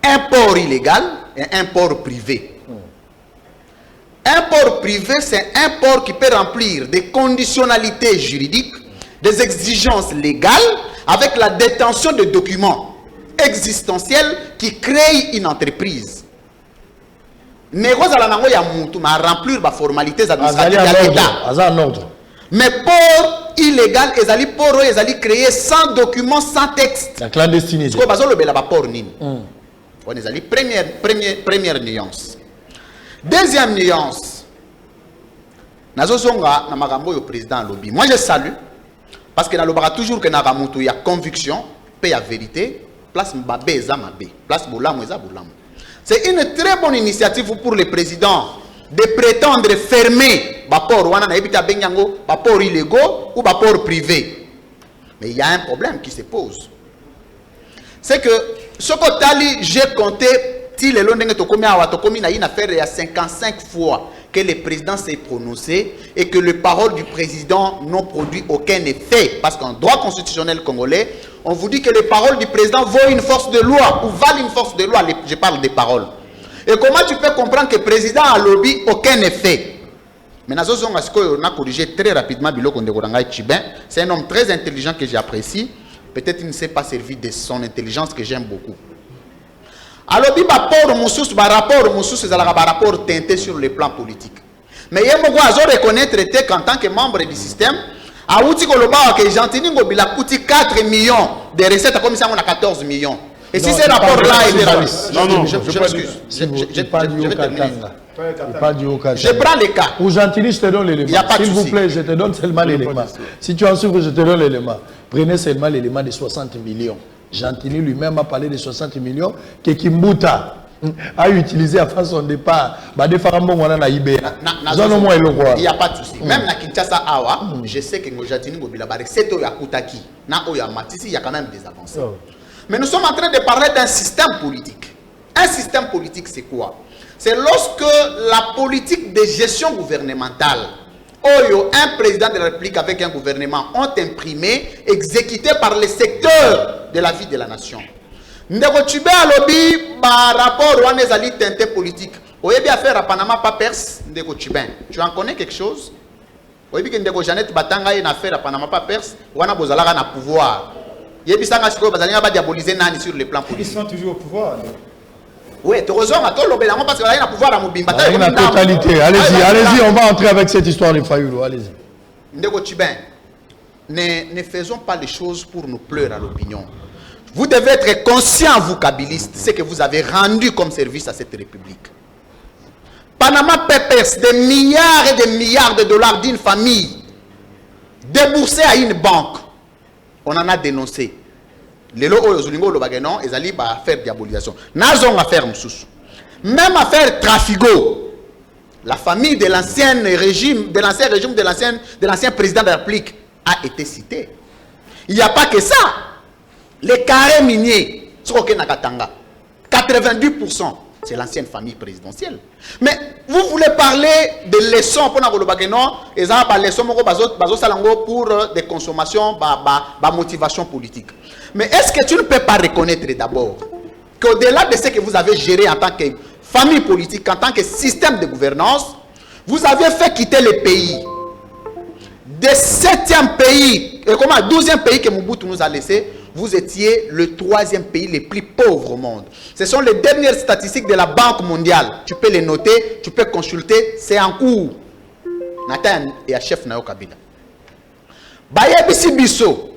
un port illégal et un port privé. Un port privé, c'est un port qui peut remplir des conditionnalités juridiques, des exigences légales, avec la détention de documents existentiels qui créent une entreprise. Mais vous allez remplir les formalités administratives de l'État. Mais port illégal, ils allaient créer sans documents, sans texte. La clandestinité. Parce que vous avez première nuance. Deuxième nuance, Nazosonga Namagambo au président lobby. Moi je salue parce que dans toujours que Nagamutu il y a conviction, paix à vérité, place Mbabe Zamabe, place Boulamu Boulamu. C'est une très bonne initiative pour le président de prétendre fermer Bapor Wana Naibita Benyango, Bapor illégaux ou Bapor privé. Mais il y a un problème qui se pose. C'est que ce que j'ai compté. Si le long de une affaire, il y a 55 fois que le président s'est prononcé et que les paroles du président n'ont produit aucun effet. Parce qu'en droit constitutionnel congolais, on vous dit que les paroles du président vaut une force de loi ou valent une force de loi. Je parle des paroles. Et comment tu peux comprendre que le président a lobby aucun effet? Mais on a corrigé très rapidement Biloko Ndegorangai Chibin. C'est un homme très intelligent que j'apprécie. Peut-être qu'il ne s'est pas servi de son intelligence que j'aime beaucoup. Alors, il y a un rapport teinté sur le plan politique. Mais il y a reconnaître qu'en tant que membre du système, à que Gentini Ngobila coûte 4 millions de recettes, comme ça on a 14 millions. Et si ce rapport-là est... Non, je m'excuse. Je prends les cas. Pour Gentini, je te donne l'élément. S'il vous plaît, je te donne seulement l'élément. Si tu en souffres, je te donne l'élément. Prenez seulement l'élément de 60 millions. Gentini lui-même a parlé de 60 millions que Kimbuta a utilisé avant son départ. Il n'y a pas de souci. Même à Kinshasa, Awa, je sais que Gentini c'est il y a quand même des avancées. Mais nous sommes en train de parler d'un système politique. Un système politique, c'est quoi? C'est lorsque la politique de gestion gouvernementale, un président de la République avec un gouvernement ont imprimé, exécuté par les secteurs de la vie de la nation. Ndeko Tchibé a lobby par rapport à des teintés politiques. Vous avez bien faire à Panama Papers, Ndeko Tchibé. Tu en connais quelque chose? Vous avez bien que Ndeko Jeannette Batanga a une affaire à Panama Papers, ou à Bozalaga na pouvoir. Vous avez bien que diaboliser Nani sur le plan politique. Ils sont toujours au pouvoir. Oui, tu as raison, parce qu'il y a un pouvoir à Mobimba. Il y a une totalité. Allez-y, on va entrer avec cette histoire de Fayulu. Allez-y. Ndeko Tchibin, ne faisons pas les choses pour nous pleurer à l'opinion. Vous devez être conscient, vous, kabylistes, ce que vous avez rendu comme service à cette République. Panama Papers, des milliards et des milliards de dollars d'une famille déboursés à une banque. On en a dénoncé. Les lots Oyozulingo Lobageno, ils allaient faire diabolisation. Nazon affaire Moussous. Même affaire Trafigo. La famille de l'ancien régime, de l'ancien président de la République a été citée. Il n'y a pas que ça. Les carrés miniers, 92%, c'est l'ancienne famille présidentielle. Mais vous voulez parler de leçons pour des consommations, motivation politique. Mais est-ce que tu ne peux pas reconnaître d'abord qu'au-delà de ce que vous avez géré en tant que famille politique, en tant que système de gouvernance, vous avez fait quitter le pays. Des 7e pays, 12e pays que Mobutu nous a laissé, vous étiez le 3e pays le plus pauvre au monde. Ce sont les dernières statistiques de la Banque mondiale. Tu peux les noter, tu peux consulter, c'est en cours. Nathan et à chef Nayo Kabila. Bayebisi Bisso,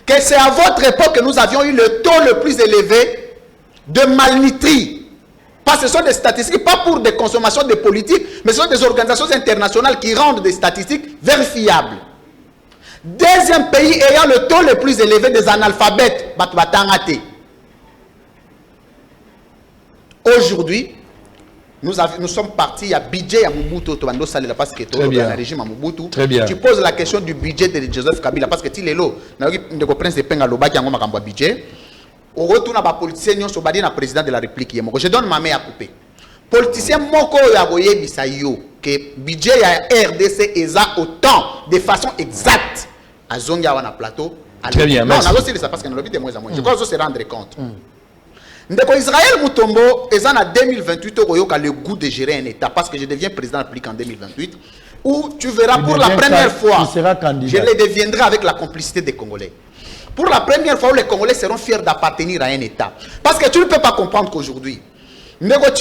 que c'est à votre époque que nous avions eu le taux le plus élevé de malnutrie Parce que ce sont des statistiques, pas pour des consommations de politique, mais ce sont des organisations internationales qui rendent des statistiques vérifiables. Deuxième pays ayant le taux le plus élevé des analphabètes, aujourd'hui, nous sommes partis à budget à Mobutu, parce que le régime à Mobutu. Tu poses la question du budget de Joseph Kabila, parce que tu es là, budget. Au retour, on a politicien, on a président de la République. Je donne ma main à couper. Politicien, moko yagoye bisayo que budget à RDC est autant de façon exacte à Zonga wana plateau. Très bien, non, on a aussi ça parce que nous l'habitons moins à moins. Je crois que se rendre compte. Ndeko Israël Mutombo est en 2028 au le goût de gérer un État parce que je deviens président de la République en 2028 où tu verras pour la première fois je le deviendrai avec la complicité des Congolais. Pour la première fois où les Congolais seront fiers d'appartenir à un État. Parce que tu ne peux pas comprendre qu'aujourd'hui alors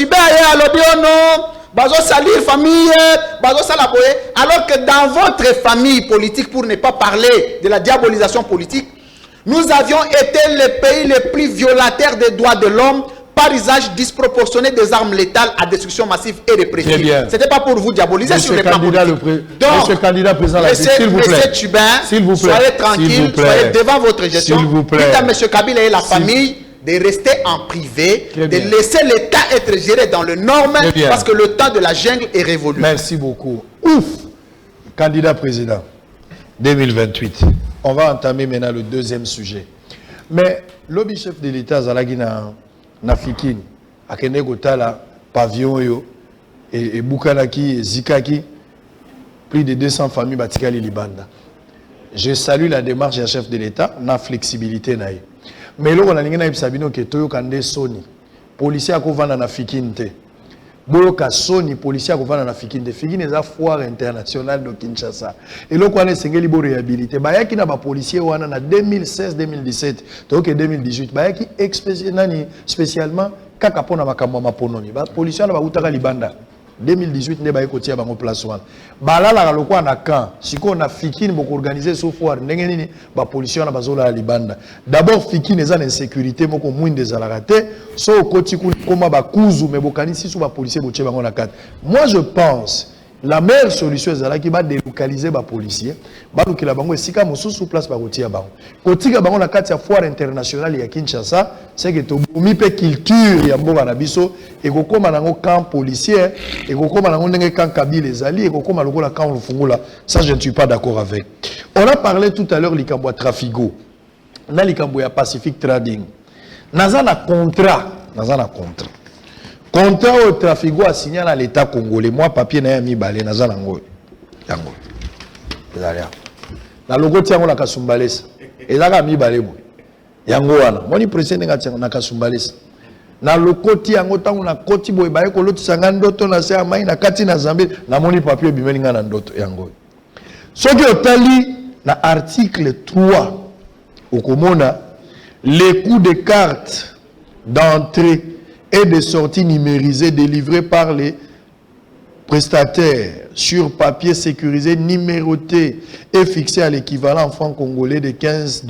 que dans votre famille politique, pour ne pas parler de la diabolisation politique, nous avions été le pays le plus violateur des droits de l'homme par usage disproportionné des armes létales à destruction massive et répressive. Ce n'était pas pour vous diaboliser sur les plans politiques. Donc, monsieur le candidat président, s'il vous plaît, soyez tranquille, soyez devant votre gestion. Dites à monsieur Kabila et la famille de rester en privé, de laisser l'État être géré dans le norme, parce que le temps de la jungle est révolu. Merci beaucoup. Ouf! Candidat président, 2028. On va entamer maintenant le deuxième sujet. Mais lobby chef de l'État, Zalagi na Fikine, Akene Gotala, Pavillon yo, et Bukanaki, et Zikaki, plus de 200 familles Batikali Libanda. Je salue la démarche du chef de l'État, na flexibilité naïe. Mais là, on a dit que Toyo Kande Sony, policier à Kovana na Fikinte. Boyoka Sony, policier à Kovana na Fikinte. Fikine est la foire internationale de Kinshasa. Et là, on a dit que réhabilité. Bah, yaki na ba policier wana na 2016-2017, donc 2018. Bah, yaki spécialement kakapona makambo mapononi. Bah, policier na ba utaka libanda. 2018 ne ba ekotia bango place wana balala lokwa na camp siko na Fikine boko organiser so foire ndenge nini ba policier na bazola ya libanda. D'abord Fikine eza na insécurité moko mwinde ezalaka te so koti koma ba kuzu me bokanisi so ba policier botie bango na kati. Moi je pense la meilleure solution est qui va délocaliser les policiers. Baluki la bango esika mosusu place ba kotia bango. Kotika bango na kati ya foire internationale ya Kinshasa, c'est que to bomi pe culture ya mboka na biso et ko koma nango camp policier et ko koma nango ndenge camp Kabila ezali et ko koma lokola camp Lufungula. Ça je ne suis pas d'accord avec. On a parlé tout à l'heure likambo ya Trafigo. Na likambo ya Pacific Trading. Naza na contrat. Contrat au Trafigo a signé à l'État congolais. Moi, papier n'a mis balé. Naza nango. Yango. La logo tiango la kasumbalesa. Et là, mi balé mo. Yango wana. Moi, ni président nga tiango na kasumbalesa. Na logo tiango tango na koti boy baye ko lotu sangando to na se amai na kati na Zambie. Na moni papier bimeli nga na ndoto yango. Soki otali na article 3 okomona les coûts de cartes d'entrée et de sortie numérisées délivrées par les prestataires sur papier sécurisé, numéroté et fixé à l'équivalent en francs congolais de $15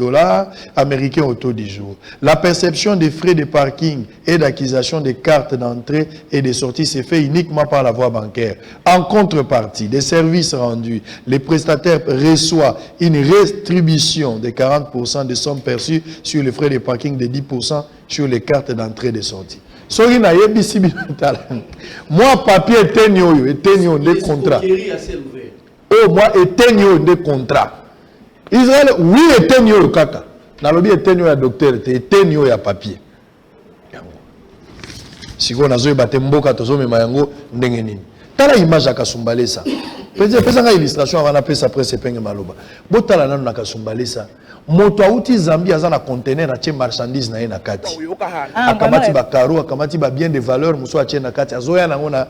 américains au taux du jour. La perception des frais de parking et d'acquisition des cartes d'entrée et de sortie s'est fait uniquement par la voie bancaire. En contrepartie des services rendus, les prestataires reçoivent une rétribution de 40% des sommes perçues sur les frais de parking, de 10% sur les cartes d'entrée et de sortie. Soki na yebisi bitala. Moi papier etenyo des contrats. Oh moi etenyo des contrats. Israël oui etenyo kaka. Na lobi etenyo ya docteur etenyo ya papier. Siko nazo ebate mboka tozo mema yango ndenge nini. Tala image ya Kasumbalesa. Pesa nga illustration avant pesa presse penge maloba. Botala nanu na Kasumbalesa. Moto auti Zambie aza na conteneur na tie marchandise na ye na kati. Akamati ba karo, akamati ba bien de valeur muso atie na kati. Azoya nango na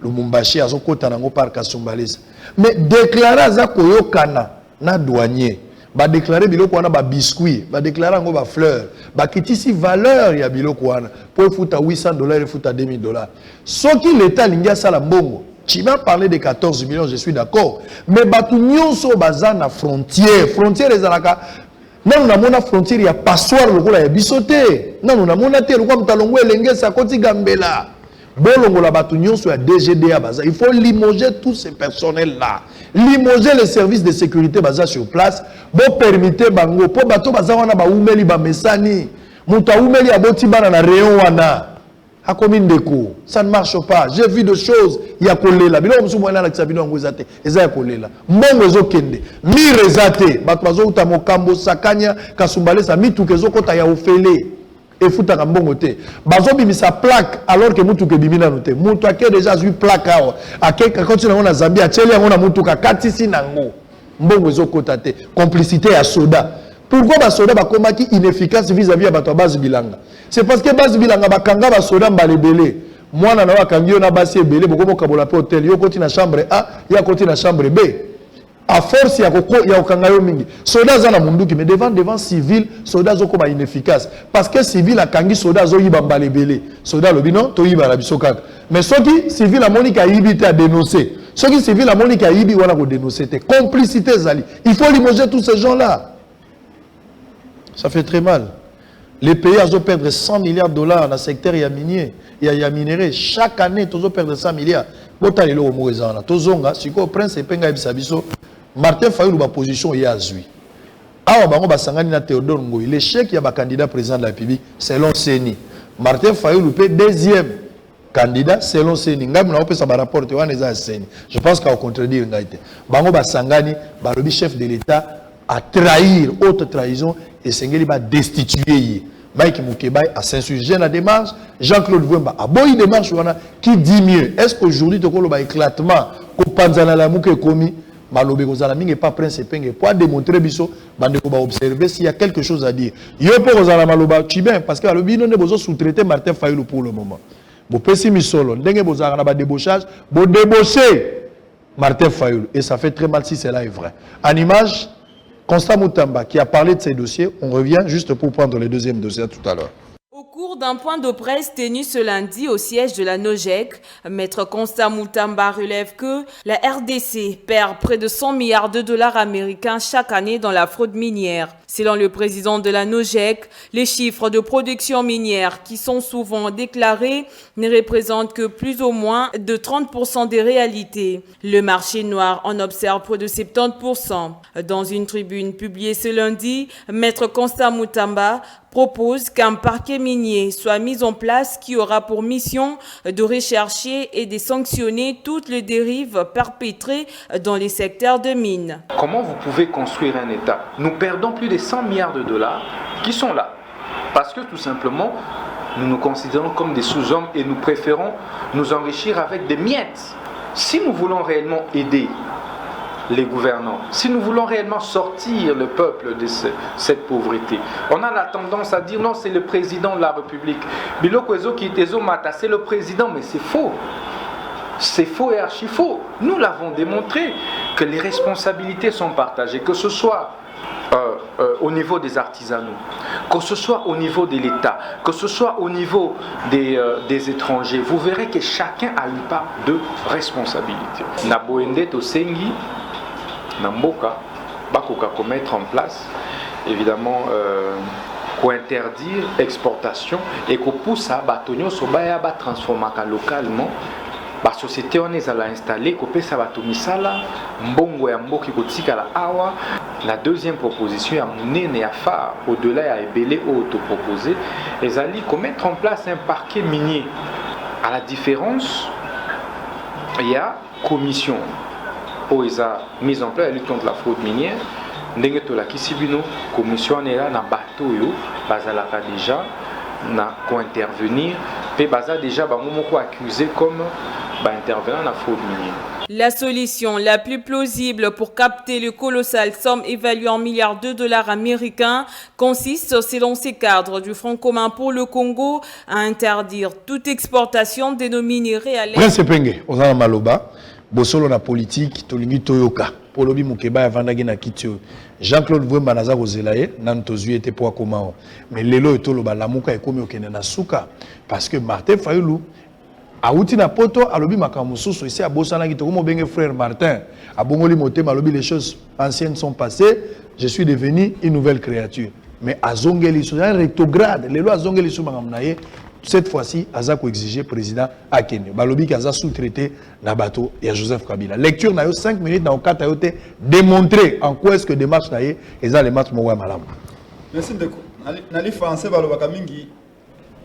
Lumumbashi azokota nango par Kasumbalesa. Mais déclarer aza koyokana na douanier. Ba déclarer biloko wana ba biscuit, ba déclarer ngo ba fleur, ba kitisi valeur ya biloko wana. Pour futa $800 et futa $2000. Soki l'état lingia sala mbongo. Tu m'as parlé de 14 millions, je suis d'accord. Mais batu nyonso baza na frontière. Frontière ezalaka non na mona frontière ya passoire lokola ya bisote. Non na mona te lokola mtalongo elenge sa koti gambela. Bolongola Batunion sur la DGDA Baza. Il faut limoger tous ces personnels-là. Limoger les services de sécurité Baza sur place. Bon permettez bango. Pour bato Baza wana ba oumeli ba mesani. Mouta oumeli aboti bana na réon wana. A combien de coups? Ça ne marche pas. J'ai vu des choses. Il y a collé là. Bilo msou mwana la kisabino ngwezate. Eza ya collé là. Mbongo zo kende. Mi rezate. Bato bazo utamo kambo sakanya kasumbale sa mi tukezo kota ya ofele. Et fouta mbongo te. Bazo bimisa plaque alors que mutu ke bimina note. Mutu ake déjà eu plaque awa. Ake quand on a Zambia cheli ngona mutu ka katisi nango. Mbongo zo kota te. Complicité ya soda. Pourquoi ba soda ba komaki inefficace vis-à-vis à bato base bilanga? C'est parce que base bilanga ba kanga ba soda mbalebele. Mwana na wakangi na basi ebele boko kabola pe hôtel yo koti na chambre A, ya koti na chambre B. À force ya okanga yo mingi. Soda za na munduki mais devant civil soda zo ko ba inefficace parce que civil akangi soda zo yiba mbalebele. Soda lobino to yiba la biso kaka. Mais soki civil a monika yibi te a dénoncer. Soki civil a monika yibi wana ko dénoncer te. Complicité zali. Il faut limoger tous ces gens-là. Ça fait très mal. Les pays ont perdu 100 milliards de dollars dans le secteur minier et minerai. Chaque année, ils ont perdu 100 milliards. Martin Fayulu a position et a zui. Alors, Théodore Ngoï, l'échec il y a un candidat président de la République selon CENI. Martin Fayulu est deuxième candidat selon CENI. Je pense qu'au contredire, Bango Basangani, le chef de l'État, à trahir, haute trahison, et Sengeli va destituer. Mike Moukebaï a s'insurgé la démarche, Jean-Claude Vouemba a beau démarche qui dit mieux. Est-ce qu'aujourd'hui, tu as un éclatement, que Panzana la Mouké commis, Malobe Gozalami n'est pas prince et penge, pour démontrer Bisso, Bandeko va observer s'il y a quelque chose à dire. Yo pour Gozala Maloba, tu bien, parce que le bino ne besoin sous-traiter Martin Fayulu pour le moment. Bon, pessimiste solo, n'engé Bozala na ba débauchage, bon débaucher Martin Fayulu. Et ça fait très mal si cela est vrai. En image, Constant Moutamba qui a parlé de ces dossiers, on revient juste pour prendre le deuxième dossier tout à l'heure. Au cours d'un point de presse tenu ce lundi au siège de la NOJEC, Maître Constant Moutamba relève que la RDC perd près de 100 milliards de dollars américains chaque année dans la fraude minière. Selon le président de la NOJEC, les chiffres de production minière qui sont souvent déclarés ne représentent que plus ou moins de 30% des réalités. Le marché noir en observe près de 70%. Dans une tribune publiée ce lundi, Maître Constant Moutamba propose qu'un parquet minier soit mis en place qui aura pour mission de rechercher et de sanctionner toutes les dérives perpétrées dans les secteurs de mines. Comment vous pouvez construire un État? Nous perdons plus de 100 milliards de dollars qui sont là. Parce que tout simplement, nous nous considérons comme des sous-hommes et nous préférons nous enrichir avec des miettes. Si nous voulons réellement aider les gouvernants, si nous voulons réellement sortir le peuple de cette pauvreté, on a la tendance à dire non, c'est le président de la République. Biloko Ezo Kitezo Mata, c'est le président, mais c'est faux. C'est faux et archi faux. Nous l'avons démontré que les responsabilités sont partagées, que ce soit au niveau des artisanaux, que ce soit au niveau de l'État, que ce soit au niveau des étrangers. Vous verrez que chacun a une part de responsabilité. Naboende Tosengi, Namboka, Bakoka, mettre en place, évidemment, pour interdire l'exportation et qu'on pousse à Batonio Sobaya à transformer localement. La société on est installée, qu'on peut Misala, Mbongo et Mboki Kotikala Awa. La deuxième proposition, à Mounene et à Phare, au-delà à Ebele auto-proposé, les alliés qu'on mettre en place un parquet minier. À la différence, il y a commission. Où ils ont mis en place la lutte contre la fraude minière. Ndenge to la kisibino commission est là na bateau yo bazalaka déjà na ko intervenir pe baza déjà ba momoko accusé comme intervenant dans la fraude minière. La solution la plus plausible pour capter le colossal somme évaluée en milliards de dollars américains consiste, selon ces cadres du Front commun pour le Congo, à interdire toute exportation de nos minéraux à l'aide. Prince Penge, Ozana Maloba, Bosolo na politique, Tolingi Toyoka, Polobi Mukeba Vandagi na Kitio, Jean-Claude Vouemba Naza Rozelaye, Nantozu était pour comment. Mais Lelo et Toloba Lamuka et Komi Okenena Souka, parce que Martin Fayulu, Aouti na poto alobi makamususu ici à Bosana qui tokomo benge frère Martin à Bongoli Moté malobi les choses anciennes sont passées, je suis devenu une nouvelle créature. Mais à Zongeli sur un rétrograde, les lois Zongeli sur mangamnaye cette fois-ci, Azako exigé président Akene. Balobi qui a sous-traité Nabato et Joseph Kabila. Lecture na 5 minutes dans le cadre de démontrer en quoi est-ce que des matchs naïe et ça les matchs Moua Malam. Merci de Nali français Baloba Mingi.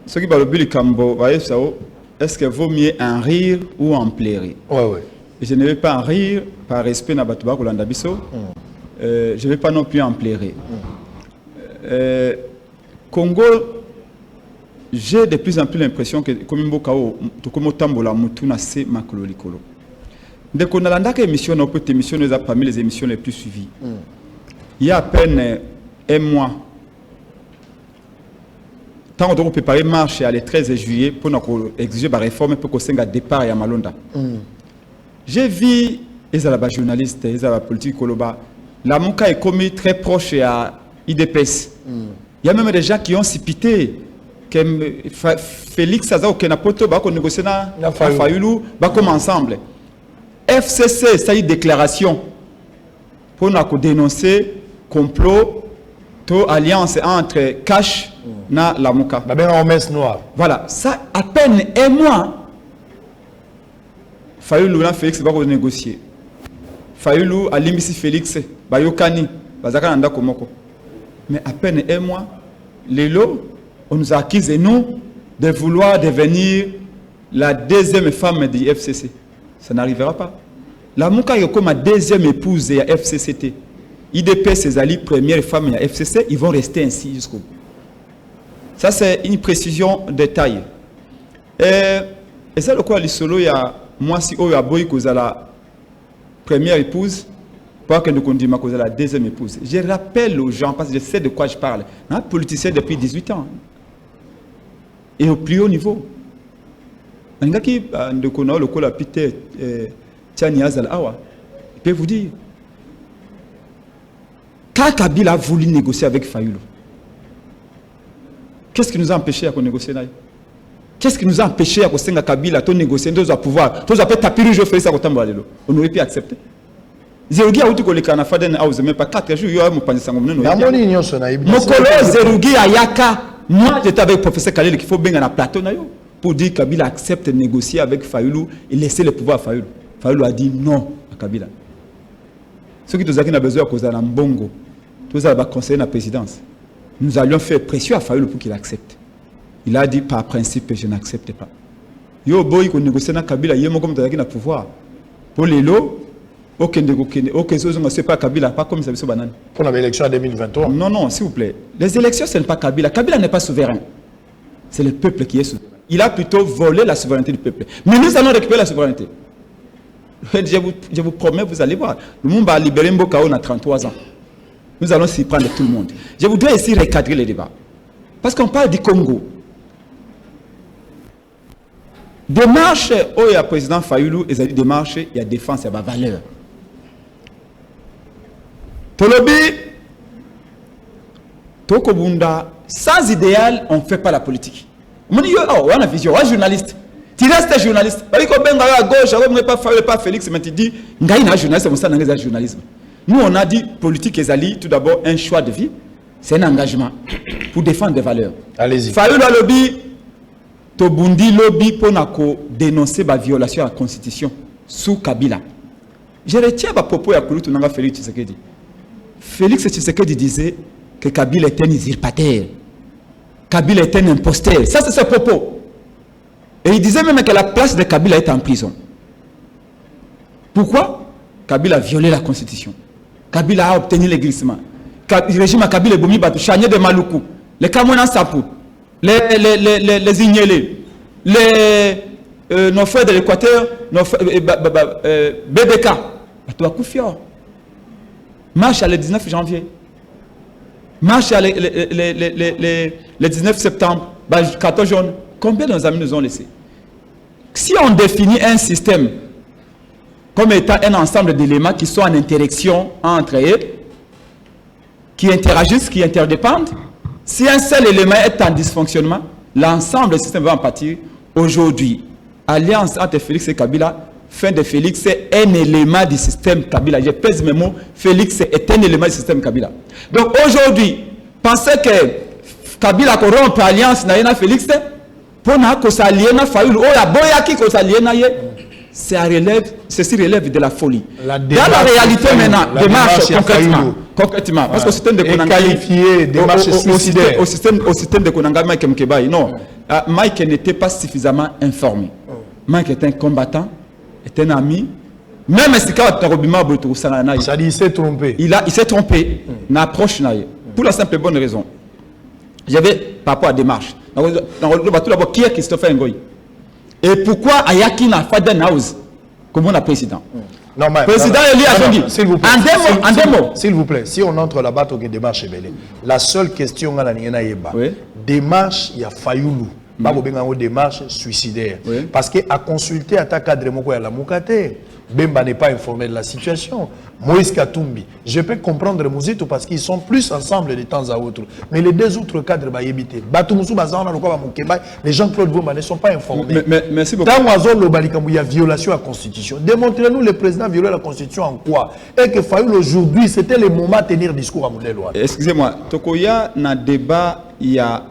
Ce qui Balobi le Cambo, est-ce qu'il vaut mieux en rire ou en pleurer? Ouais. Et je ne vais pas en rire par respect Nabato Bakolanda Bisso. Je ne vais pas non plus en pleurer. Congo, j'ai de plus en plus l'impression que comme Mbokao, comme Tambola, Mutuna, c'est Makolo Likolo. Dès qu'on a l'andaka émission, on peut émissionner parmi les émissions les plus suivies. Il y a à peine un mois, tant qu'on préparer marche le 13 juillet pour exiger la réforme pour qu'on s'engage départ à Malonda. J'ai vu les journalistes, les politiques Koloba, la Mouka est commis très proche à IDPS. Il y a même des gens qui ont sipité que Félix Azao Kenapoto va négocier na Fayulu va comme ensemble. FCC ça y déclaration pour dénoncer complot to alliance entre Cash na la Mouka. Voilà, ça à peine un mois. Fayulu na Félix va négocier. Fayulu a limisi Félix Bayokani bazaka nanda komoko. Mais à peine un mois, les lots, on nous a accusé, nous, de vouloir devenir la deuxième femme du FCC. Ça n'arrivera pas. La Mouka est comme ma deuxième épouse de la FCCT. IDP, ses alliés, première femme de la FCC, ils vont rester ainsi jusqu'au bout. Ça, c'est une précision de taille. Et ça, le quoi, les solos, il y a moi, si on a boy, que la première épouse, pas que nous conduisons à la deuxième épouse. Je rappelle aux gens, parce que je sais de quoi je parle, un politicien depuis 18 ans. Et au plus haut niveau. Un gars qui a le col à Peter Tiani Azal Awa, il peut vous dire, quand Kabila a voulu négocier avec Fayulu, qu'est-ce qui nous a empêché à négocier là? Qu'est-ce qui nous a empêché à négocier Kabila, à négocier, à pouvoir, à taper le jeu, on aurait pu accepter. Zerugi a uti na faden house même pas 4 jours yo mo panisa ngomne no. Namoni nyonso na ibisa. Mokolo Zerugi ayaka. Moi j'étais avec professeur Kalele qu'il faut benga na plateau na yo pour dire Kabila accepte de négocier avec Fayulu et laisser le pouvoir à Fayulu. Fayulu a dit non à Kabila. Ceux qui nous a besoin à cause de Mbongo, tous ça va conseiller la présidence. Nous allions faire pression à Fayulu pour qu'il accepte. Il a dit par principe je n'accepte pas. Yo boy ko négocier na Kabila yemo comme tazaki na pouvoir. Pour les lots aucun chose ne se pas Kabila, pas comme ça. Pour l'élection en 2023. Non, s'il vous plaît. Les élections, ce n'est pas Kabila. Kabila n'est pas souverain. C'est le peuple qui est souverain. Il a plutôt volé la souveraineté du peuple. Mais nous allons récupérer la souveraineté. Je vous promets, vous allez voir. Le monde va libérer Mbokao à 33 ans. Nous allons s'y prendre tout le monde. Je voudrais ici recadrer les débats. Parce qu'on parle du Congo. Démarche, il y a le président Fayulu, et il démarche, il y a défense, il y a valeur. Tolobi, Tokobunda, sans idéal, on ne fait pas la politique. On dit, on a une vision, on est journaliste. Tu restes journaliste. Parce que à gauche, on ne pas Félix, mais tu dis, on est journaliste, on est un journalisme. Nous, on a dit, politique et Ali, tout d'abord, un choix de vie, c'est un engagement pour défendre des valeurs. Allez-y. Fayulu a lobby, Tobundi lobby pour dénoncer la violation de la Constitution sous Kabila. Je retiens ma propos à Kouloutou Nanga Félix Tshisekedi. Félix Tshisekedi disait que Kabila est un usurpateur. Kabila est un imposteur. Ça, c'est ses propos. Et il disait même que la place de Kabila est en prison. Pourquoi? Kabila a violé la Constitution. Kabila a obtenu le glissement. Le régime à Kabila est boumi batu, Chagné de Maluku, les Kamouana Sapou, les Ignélés, nos frères de l'Équateur, BBK, marche le 19 janvier, marche le 19 septembre, 14 jaunes. Combien de nos amis nous ont laissés? Si on définit un système comme étant un ensemble d'éléments qui sont en interaction entre eux, qui interagissent, qui interdépendent, si un seul élément est en dysfonctionnement, l'ensemble du système va en pâtir. Aujourd'hui, alliance entre Félix et Kabila, fin de Félix, c'est un élément du système Kabila. Je pèse mes mots, Félix est un élément du système Kabila. Donc aujourd'hui, pensez que Kabila corrompt alliance n'a Félix, Pona ko saliena Fayoulou, oh la boyaki ko saliena ye. Ceci relève de la folie. Dans la réalité maintenant, démarche concrètement, parce qu'au système de au système de Konanga, Mike Mkebaï, non, Mike n'était pas suffisamment informé. Mike est un combattant, est un ami. Même si ça dit, il s'est trompé. Il s'est trompé. N'approche pour la simple et bonne raison. J'avais par rapport à démarche. Qui est Christopher Ngoy? Et pourquoi Ayaki n'a pas de house comme on a président? Non, mais président Eli Ajongi. S'il vous plaît. En démo. S'il vous plaît. Si on entre là-bas, on démarche. La seule question, démarche, il y a Fayoulou. Pas de démarche suicidaire. Parce qu'à consulter à ta cadre, Bemba n'est pas informé de la situation. Moïse Katumbi, je peux comprendre Mouzito parce qu'ils sont plus ensemble de temps à autre. Mais les deux autres cadres, les Jean-Claude Vomba ne sont pas informés. Merci beaucoup. Il y a violation à la Constitution. Démontrez-nous le président violé la Constitution en quoi? Et que Fayoul aujourd'hui, c'était le moment de tenir discours à Moudéloa. Excusez-moi, Tokoya, dans le débat, il y a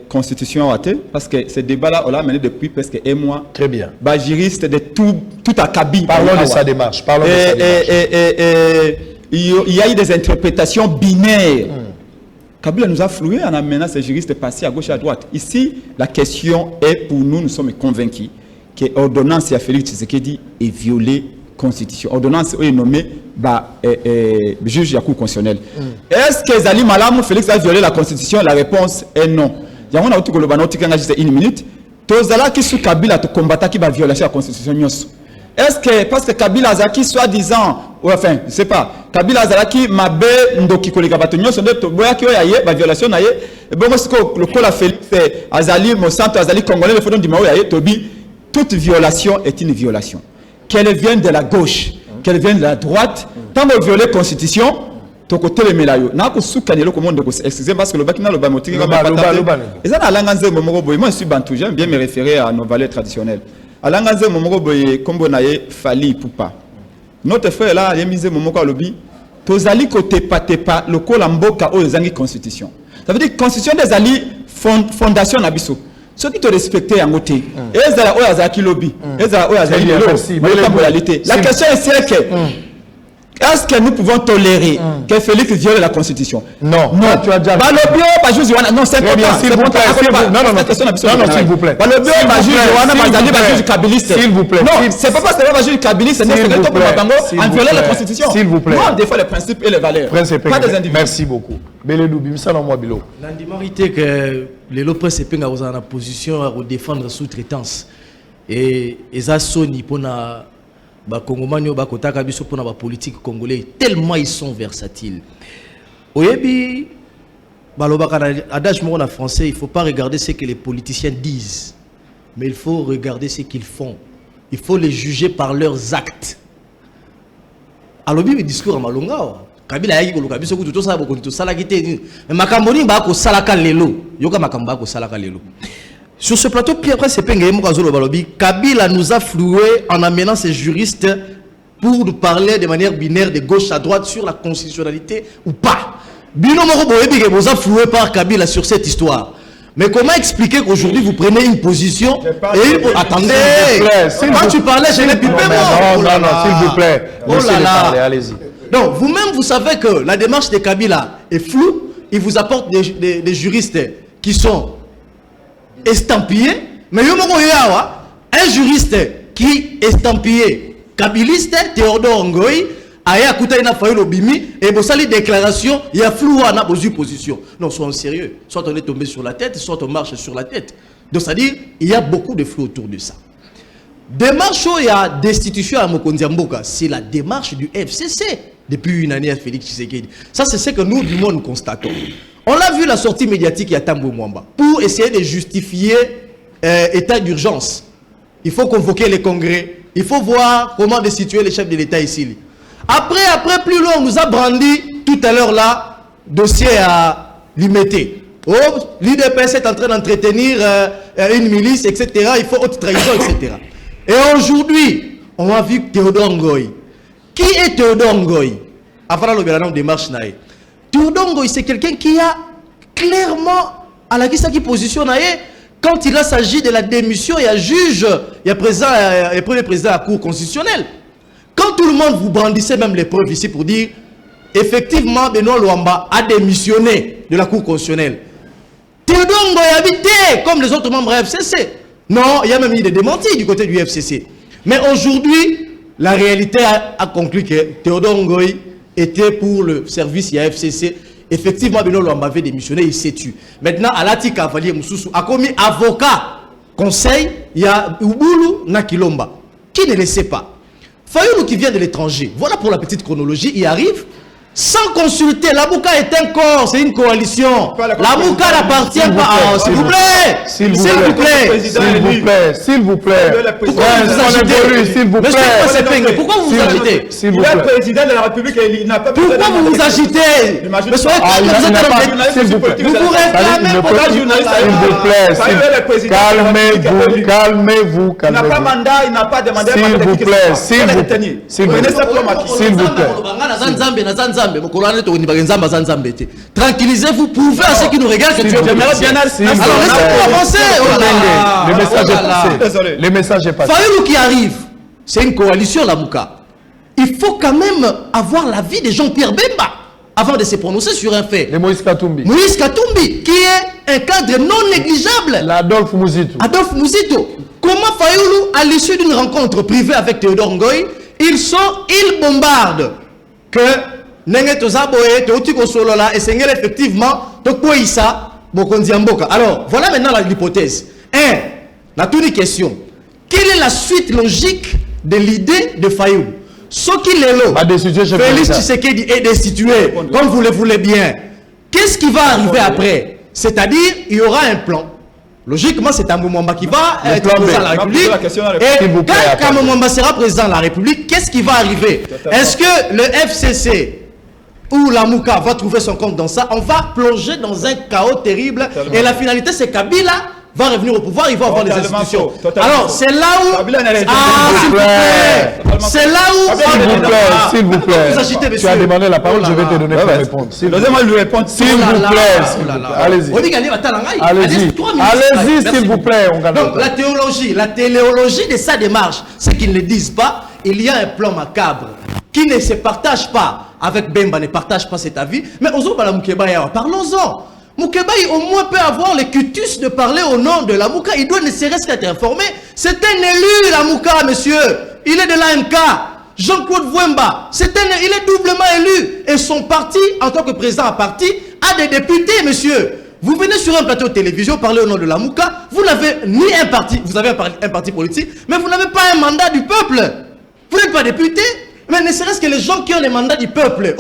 Constitution à parce que ce débat-là, on l'a mené depuis presque un mois. Très bien. Bah, juriste de tout à cabine. Parlons de sa démarche. Il y a eu des interprétations binaires. Kabila nous a floué en amenant ces juristes passés à gauche et à droite. Ici, la question est pour nous, nous sommes convaincus que l'ordonnance à Félix Tshisekedi est violée Constitution. Ordonnance est nommée juge de la Cour constitutionnelle. Est-ce que Zali Malamou Félix a violé la Constitution? La réponse est non. Il y a une minute. Tozala qui sous Kabila te combattre qui va violer la Constitution. Est-ce que parce que Kabila Zaki soi-disant, enfin, je ne sais pas, Kabila Zaki mabe ndoki kolika batonyo sonde to boya ki oyaye ba violation na ye. Et bon parce que le col a Félix Azali Monsanto Azali congolais le fondement du Mao yaye tobi toute violation est une violation. Qu'elle vienne de la gauche, qu'elle vienne de la droite, tant que violer la Constitution, tu côté le mélayo. N'a pas soukanelo comme on dit. Excusez-moi parce que le bakina le bamoti. Et ça na langanze momoro boy. Moi je suis bantou, j'aime bien me référer à nos valeurs traditionnelles. À langanze momoro boy kombo naye fali poupa. Notre frère là, il a mis momoko lobi. Tozali côté pas le kolamboka o ezangi Constitution. Ça veut dire Constitution des ali fondation nabiso. Ceux qui te respectent en côté, la question est que est-ce que nous pouvons tolérer que Félix viole la Constitution? Non. Non. Tu as déjà non, c'est pas s'il vous plaît. Non, s'il vous plaît. S'il vous plaît. Non, c'est pas parce que c'est juge kabiliste, c'est en violant la Constitution. S'il vous plaît. Non, des fois les principes et les valeurs. Pas des individus. Merci beaucoup. Beledou, bimisa na moi bilo. L'andimarité que les lopes se pengent en position à défendre sous-traitance et ça soni pour na ba Congomani ba kotaka biso pour na ba politique congolais tellement ils sont versatiles. Oyebi balobaka adage moko na français, il faut pas regarder ce que les politiciens disent, mais il faut regarder ce qu'ils font. Il faut les juger par leurs actes. Alobi le discours à Malonga Kabila yaki koluka biso kutu to sala boko to sala kité makamboni ba ko sala ka lelo yoka makamba ko sala ka lelo. Sur ce plateau Pierre Prince Pengé Mokazolo Balobi, Kabila nous a floué en amenant ses juristes pour nous parler de manière binaire de gauche à droite sur la constitutionnalité ou pas. Bino Moko Boyebi que vous a floué par Kabila sur cette histoire. Mais comment expliquer qu'aujourd'hui vous prenez une position et attendez, quand tu parlais, je l'ai pipé moi. Non, s'il vous plaît. Oh là là. Allez-y. Donc vous-même vous savez que la démarche de Kabila est floue. Il vous apporte des juristes qui sont estampillés. Mais un juriste qui est estampillé kabiliste, Théodore Ngoy, Aya Koutaïna Fayoul Obimi, et vous savez, déclaration, il y a flou à la position. Non, soyons sérieux. Soit on est tombé sur la tête, soit on marche sur la tête. Donc, c'est-à-dire, il y a beaucoup de flou autour de ça. Démarche, il y a destitution à Mokondiamboka. C'est la démarche du FCC depuis une année à Félix Tshisekedi. Ça, c'est ce que nous, du monde, constatons. On l'a vu la sortie médiatique à Tambou Mwamba pour essayer de justifier état d'urgence. Il faut convoquer les congrès. Il faut voir comment destituer les chefs de l'État ici. Après, plus loin, on nous a brandi tout à l'heure là, dossier à Limité. Oh, l'IDPS est en train d'entretenir une milice, etc. Il faut haute trahison, etc. Et aujourd'hui, on a vu Théodore Ngoy. Qui est Théodore Ngoy? Avant le démarche naïe. Théodore Ngoy, c'est quelqu'un qui a clairement, à la qui positionne Quand il s'agit de la démission, il y a juge, il y a premier président de la Cour constitutionnelle. Quand tout le monde vous brandissait même les preuves ici pour dire effectivement Benoît Luamba a démissionné de la Cour constitutionnelle. Théodore Ngoy habité comme les autres membres de la FCC. Non, il y a même eu des démentis du côté du FCC. Mais aujourd'hui, la réalité a conclu que Théodore Ngoy était pour le service de la FCC. Effectivement, Benoît Luamba avait démissionné, il s'est tué. Maintenant, Alati Cavalier Moussoussou a commis avocat conseil, il y a Ubulu Nakilomba. Qui ne le sait pas? Fayoulou qui vient de l'étranger, voilà pour la petite chronologie, il arrive sans consulter. La Mouka est un corps, c'est une coalition. La Mouka n'appartient pas. S'il vous plaît, s'il vous plaît, s'il vous plaît, s'il vous plaît. Pourquoi vous vous agitez? S'il vous plaît. Pourquoi vous vous agitez? Il est président de la République et il n'a pas besoin. Pourquoi vous vous agitez? Mais soyez vous vous réclamez. S'il vous plaît, calmez-vous. Il n'a pas mandat, il n'a pas demandé. S'il vous plaît, s'il vous plaît. Tranquillisez-vous, prouvez à ceux qui nous regardent que tu es bien. Alors laissez-nous avancer. Le message est passé. Fayoulou qui arrive, c'est une coalition, la Mouka. Il faut quand même avoir l'avis de Jean-Pierre Bemba avant de se prononcer sur un fait. De Moïse Katumbi. Moïse Katumbi, qui est un cadre non négligeable. L'Adolphe Mouzito. Adolphe Mouzito. Comment Fayoulou, à l'issue d'une rencontre privée avec Théodore Ngoy, ils bombardent que effectivement, alors, voilà maintenant l'hypothèse. La question. Quelle est la suite logique de l'idée de Fayoulou? Ce qu'il est là, Félix Tshisekedi est destitué, comme vous le voulez bien. Qu'est-ce qui va arriver après? C'est-à-dire, il y aura un plan. Logiquement, c'est un Mwamba qui va être président de la République. Et quand Mwamba sera président de la République, qu'est-ce qui va arriver? Est-ce que le FCC ou la Mouka va trouver son compte dans ça? On va plonger dans un chaos terrible. Et la finalité, c'est Kabila va revenir au pouvoir, il va avoir des institutions. Alors, c'est là où... s'il vous plaît. C'est là où... S'il vous plaît. Tu as demandé la parole, je vais te donner pour répondre. Donnez-moi lui répondre. S'il vous plaît. Allez-y. Allez-y, s'il vous plaît. Donc, la téléologie de sa démarche, c'est qu'ils ne disent pas, il y a un plan macabre qui ne se partage pas avec Bemba, ne partage pas cet avis. Mais parlons-en. Moukebaï au moins peut avoir le cutus de parler au nom de la Mouka. Il doit ne serait-ce qu'être informé. C'est un élu, la Mouka, monsieur. Il est de l'AMK. Jean-Claude Vouemba, il est doublement élu. Et son parti, en tant que président à parti, a des députés, monsieur. Vous venez sur un plateau de télévision parler au nom de la Mouka. Vous n'avez ni un parti, vous avez un parti politique, mais vous n'avez pas un mandat du peuple. Vous n'êtes pas député. Mais ne serait-ce que les gens qui ont les mandats du peuple,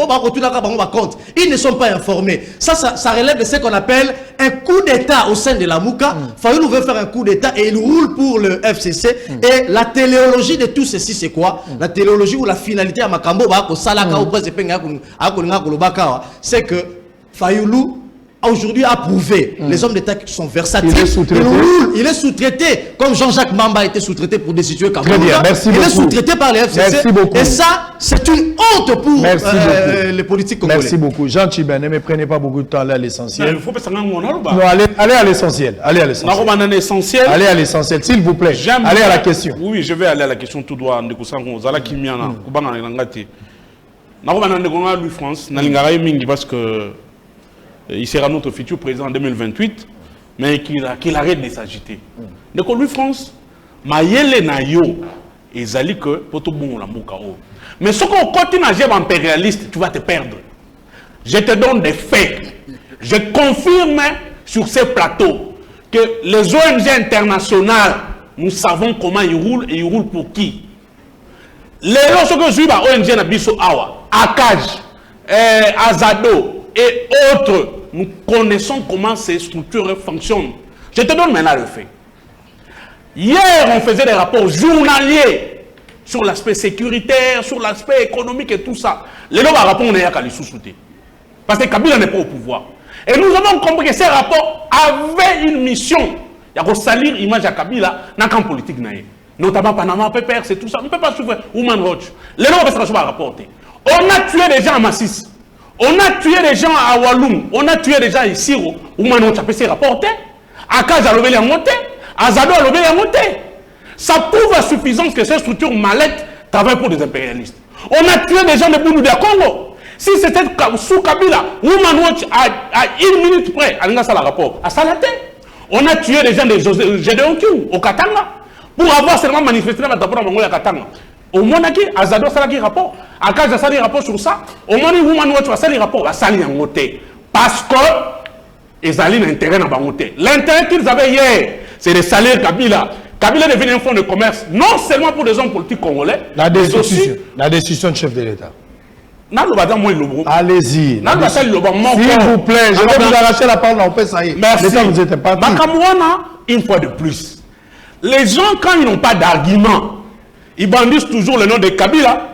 ils ne sont pas informés. Ça relève de ce qu'on appelle un coup d'État au sein de la Mouka. Fayoulou veut faire un coup d'État et il roule pour le FCC. Et la téléologie de tout ceci, c'est quoi? La téléologie ou la finalité à Makambo, c'est que Fayoulou aujourd'hui a prouvé, les hommes d'État qui sont versatiles, il est sous-traité, comme Jean-Jacques Mamba a été sous-traité pour destituer Kabila. Il est sous-traité par les FCC. Et ça, c'est une honte pour les politiques congolais. Merci beaucoup. Jean Tchiben, ne me prenez pas beaucoup de temps, allez à l'essentiel. Allez à l'essentiel. Allez à l'essentiel. Allez à l'essentiel, s'il vous plaît. Allez à la question. Oui, je vais aller à la question tout droit. Louis France, parce que il sera notre futur président en 2028, mais qu'il arrête de s'agiter. Donc, Louis France, Mayele na yo, ezali que poto bon la mokao. Mais ce qu'on continue à gérer impérialiste, tu vas te perdre. Je te donne des faits. Je confirme sur ces plateaux que les ONG internationales, nous savons comment ils roulent et ils roulent pour qui. Les gens que je suis ONG Nabiso Awa, ACAJ, Azado et autres, nous connaissons comment ces structures fonctionnent. Je te donne maintenant le fait. Hier, on faisait des rapports journaliers sur l'aspect sécuritaire, sur l'aspect économique et tout ça. Les gens vont répondre à Kali sous-souté. Parce que Kabila n'est pas au pouvoir. Et nous avons compris que ces rapports avaient une mission. Il y a salir l'image à Kabila dans le camp politique. Notamment Panama Papers, c'est tout ça. On ne peut pas suivre Human Watch. Les gens vont rapporter. On a tué des gens à Massis. On a tué des gens à Walloum, on a tué des gens ici, où on a pu se rapporter. Akaz a levé les montées, Azado a levé les montées. Ça prouve à suffisance que ces structures mallettes travaillent pour des impérialistes. On a tué des gens de Bouloudé à Congo. Si c'était sous Kabila, Woman Watch à 1 minute près, à l'Inga rapport, à Salaté, on a tué des gens de Gédéon Kiou au Katanga pour avoir seulement manifesté dans la Mongolia Katanga. Au Monaki, Azado Salaki rapport, Akaz a sali rapport sur ça, au Moni Woman Watch a sali rapport, a sali en moté. Parce que ils avaient un intérêt dans Bangoté. L'intérêt qu'ils avaient hier, c'est de salir Kabila. Kabila devient un fonds de commerce, non seulement pour des hommes politiques congolais, mais aussi... La décision du chef de l'État. Allez-y. S'il vous plaît, je vais vous arracher la parole, on peut ça y est. Merci. L'État vous était pas une fois de plus. Les gens, quand ils n'ont pas d'argument, ils bandissent toujours le nom de Kabila,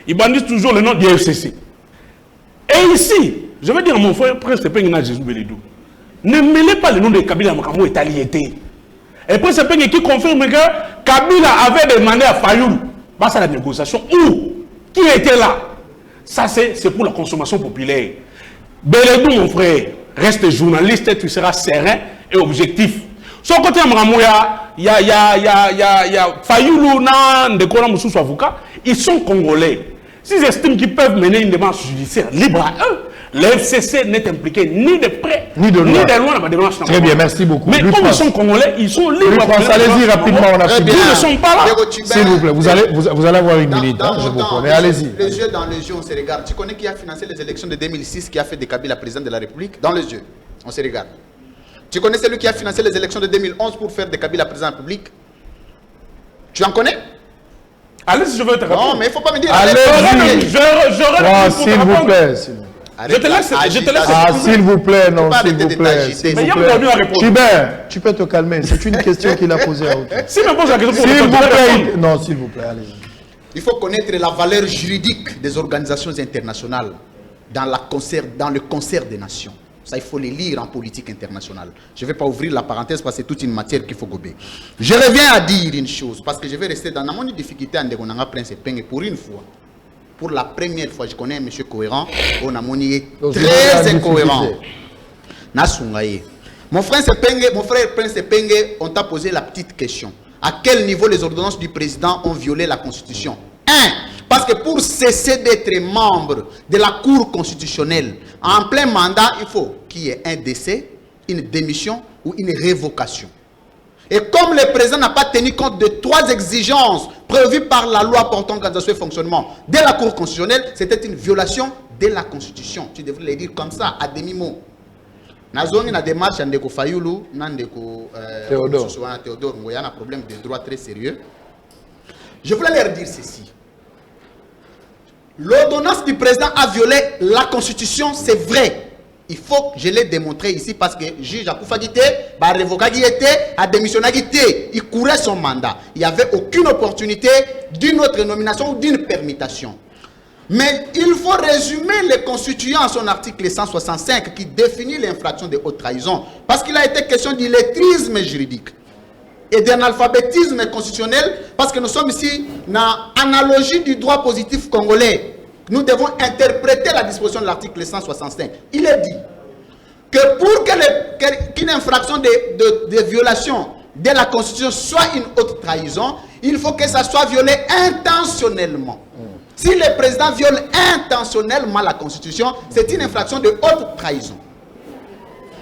ils bandissent toujours le nom du FCC. Et ici, je veux dire à mon frère, Prince Pengina Jésus Belidou, ne mêlez pas le nom de Kabila à Makamou et Aliété. Et Prince Pengina qui confirme que Kabila avait demandé à Fayoul, à la négociation, où? Qui était là? Ça, c'est pour la consommation populaire. Belidou, mon frère, reste journaliste et tu seras serein et objectif. Son côté, il y a Fayoulou, Ndekora Moussous avocat, ils sont congolais. S'ils estiment qu'ils peuvent mener une démarche judiciaire libre à eux, le FCC n'est impliqué ni de près, ni de loin dans la démarche. Très bien, merci beaucoup. Mais comme ils sont congolais, ils sont libres. Allez-y rapidement, on a fini. Ils ne sont pas là. S'il vous plaît, vous allez avoir une minute, je vous promets. Allez-y. Les yeux dans les yeux, on se regarde. Tu connais qui a financé les élections de 2006, qui a fait de Kabila président de la République? Dans les yeux, on se regarde. Tu connais celui qui a financé les élections de 2011 pour faire de Kabila président de la République? Tu en connais? Allez, je veux te répondre. Non, mais il ne faut pas me dire. Allez-y. S'il vous plaît. Je te laisse. S'il vous plaît, non, s'il vous plaît. Chibert, tu peux te calmer. C'est une question qu'il a posée à autre. S'il me pose la question, s'il vous plaît. Non, s'il vous plaît, allez-y. Il faut connaître la valeur juridique des organisations internationales dans le concert des nations. Ça, il faut les lire en politique internationale. Je ne vais pas ouvrir la parenthèse parce que c'est toute une matière qu'il faut gober. Je reviens à dire une chose, parce que je vais rester dans mon difficulté en Ndegonanga Prince Penge pour une fois. Pour la première fois, je connais un monsieur cohérent, on a monié très incohérent. Mon frère Prince Penge, on t'a posé la petite question. À quel niveau les ordonnances du président ont violé la Constitution? 1. Parce que pour cesser d'être membre de la Cour constitutionnelle, en plein mandat, il faut qu'il y ait un décès, une démission ou une révocation. Et comme le président n'a pas tenu compte de 3 exigences prévues par la loi portant organisation et fonctionnement de la Cour constitutionnelle, c'était une violation de la Constitution. Tu devrais le dire comme ça, à demi-mot. Nazoni na démarche Ndeko Fayoulou, Ndeko Théodore Ngoya, un problème de droit très sérieux. Je voulais leur dire ceci. L'ordonnance du président a violé la Constitution, c'est vrai. Il faut que je l'ai démontré ici parce que le juge a Koufagité, a révoqué, a démissionné, il courait son mandat. Il n'y avait aucune opportunité d'une autre nomination ou d'une permutation. Mais il faut résumer le constituant en son article 165 qui définit l'infraction de haute trahison. Parce qu'il a été question d'illettrisme juridique et d'analphabétisme constitutionnel, parce que nous sommes ici dans l'analogie du droit positif congolais. Nous devons interpréter la disposition de l'article 165. Il est dit que pour qu'une infraction de violation de la Constitution soit une haute trahison, il faut que ça soit violé intentionnellement. Si le président viole intentionnellement la Constitution, c'est une infraction de haute trahison.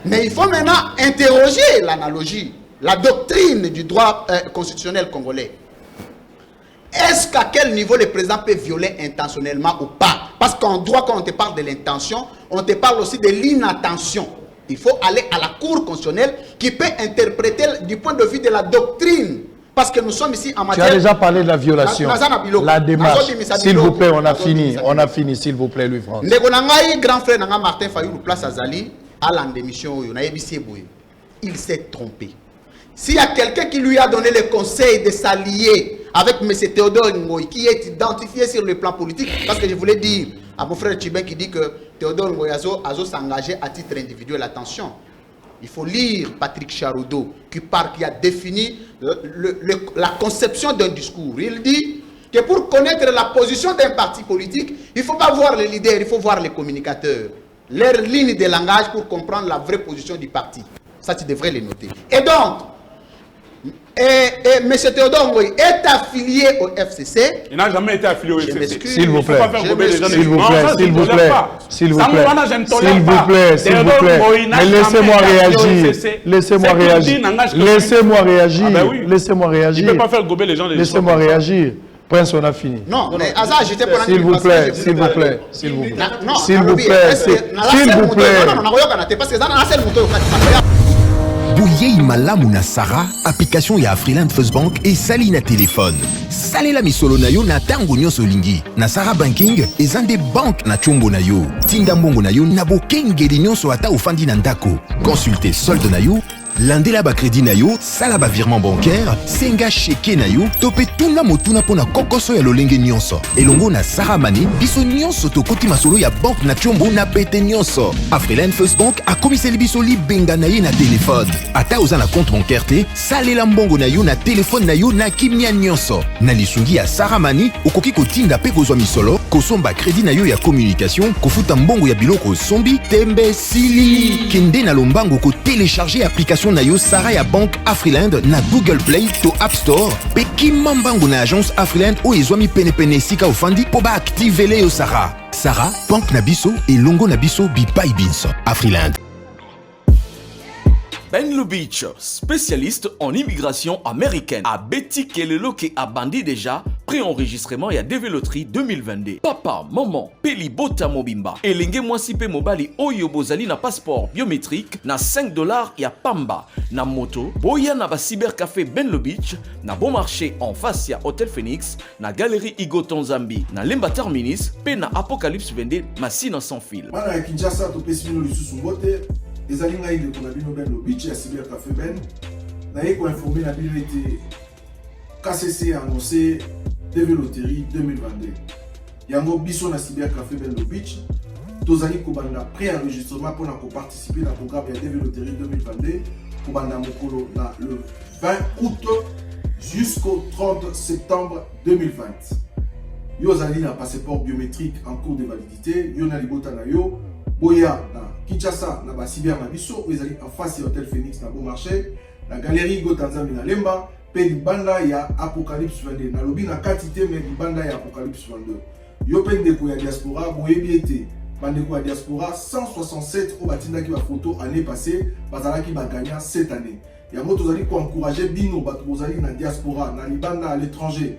Mais il faut maintenant interroger l'analogie, la doctrine du droit constitutionnel congolais. Est-ce qu'à quel niveau le président peut violer intentionnellement ou pas? Parce qu'en droit, quand on te parle de l'intention, on te parle aussi de l'inattention. Il faut aller à la Cour constitutionnelle qui peut interpréter du point de vue de la doctrine. Parce que nous sommes ici en matière... Tu as déjà parlé de la violation. La démarche. S'il vous plaît, on a fini, s'il vous plaît, Louis France. Grand frère Martin Fayoulou place Azali à l'endémission, il s'est trompé. S'il y a quelqu'un qui lui a donné le conseil de s'allier avec M. Théodore Ngoy, qui est identifié sur le plan politique, parce que je voulais dire à mon frère Tchibin qui dit que Théodore Ngoy a s'engagé à titre individuel. Attention, il faut lire Patrick Charudo qui a défini la conception d'un discours. Il dit que pour connaître la position d'un parti politique, il ne faut pas voir les leaders, il faut voir les communicateurs. Leur ligne de langage pour comprendre la vraie position du parti. Ça, tu devrais les noter. Et donc, M. Théodore Ngoï est affilié au FCC. Il n'a jamais été affilié au FCC. S'il vous plaît. S'il vous plaît. S'il vous plaît. S'il vous plaît. S'il vous plaît. Mais laissez-moi réagir. Laissez-moi réagir. Laissez-moi réagir. Laissez-moi réagir. Il ne peut pas faire gober les gens. Laissez-moi réagir. Prince, on a fini. Non, mais Azar, j'étais pour s'il vous plaît, s'il vous plaît, s'il vous plaît. S'il vous plaît, s'il vous plaît. Bouyei malamu na Sarah, application ya Afriland First Bank et sali na téléphone. Salela misolo na yo na tango nyonso lingi. Na Sarah Banking, ezande bank na chombo na yo. Tinda mbongo na yo na bokengeli nyonso ata ofandi na ndako. Consultez solde na yo, landela ba crédit na yo, sala ba virement bancaire, senga cheke na yo, topé tuna motuna pona kokoso ya lolenge nyonso. Elongo na Sarah Money, biso nyonso tokoti masolo ya bank na chombo na pete nyonso. Afriland First Bank a komiseli biso libenga na ye na téléphone. Ata oza na compte bancaire te, salela mbongo na yo na téléphone na yo na kimia nyonso. Na lisungi ya Sarah Money, okoki kotinda pe kozwa misolo, kosomba crédit na yo ya communication, kofuta mbongo ya biloko sombi, tembe sili. Kende na lombango ko télécharger application na yo Sarah ya Bank Afriland na Google Play to App Store. Pe kimambango na agence Afriland o ezwami pene sika ofandi po ba activer yo Sarah. Sarah, Bank na biso et longo na biso bipai binso. Afriland. Ben Lubitsch, spécialiste en immigration américaine. A Betty Kelelo qui a bandi déjà pré-enregistrement et à déveloterie 2022. Papa, maman, Peli Bota Mobimba. Et l'enge mwasipe mobali Oyo Bozali na passeport biométrique na $5 ya Pamba. Na moto, Boya na ba cybercafé Ben Lubitsch, na bon marché en face ya Hotel Phoenix, na galerie Igoton Zambi, na Lemba Terminis, pe na Apocalypse Vende, Massina sans fil. Mana ya Kinshasa to pesino lisusu mbote. ezali ngai ndeko na bino Ben Lubitsch ya cybercafé Ben naye koinforme na bino ete KCC a annoncé TV Loterie 2022 yango biso na cybercafé Ben Lubitsch tozali kobanda pré-enregistrement mpona koparticiper na programme ya TV Loterie 2022 kobanda mokolo na le 20 août jusqu'au 30 septembre 2020 yo ozali na passeport biométrique en cours de validité yo na libota na yo Boya na Kinshasa na Basibiar na biso ezali en face ya Hotel Phoenix na bon marché na galerie Igoton Zambi na Lemba pe libanda ya Apocalypse 22 na lobi na katite me libanda ya Apocalypse 22 yo pe ndeko ya diaspora boyebi ete bandeko ya diaspora 167 o batindaki ba photo année passée bazalaki ba gagnant cette année yango tozali ko encourager bino bato bozali na diaspora na libanda à l'étranger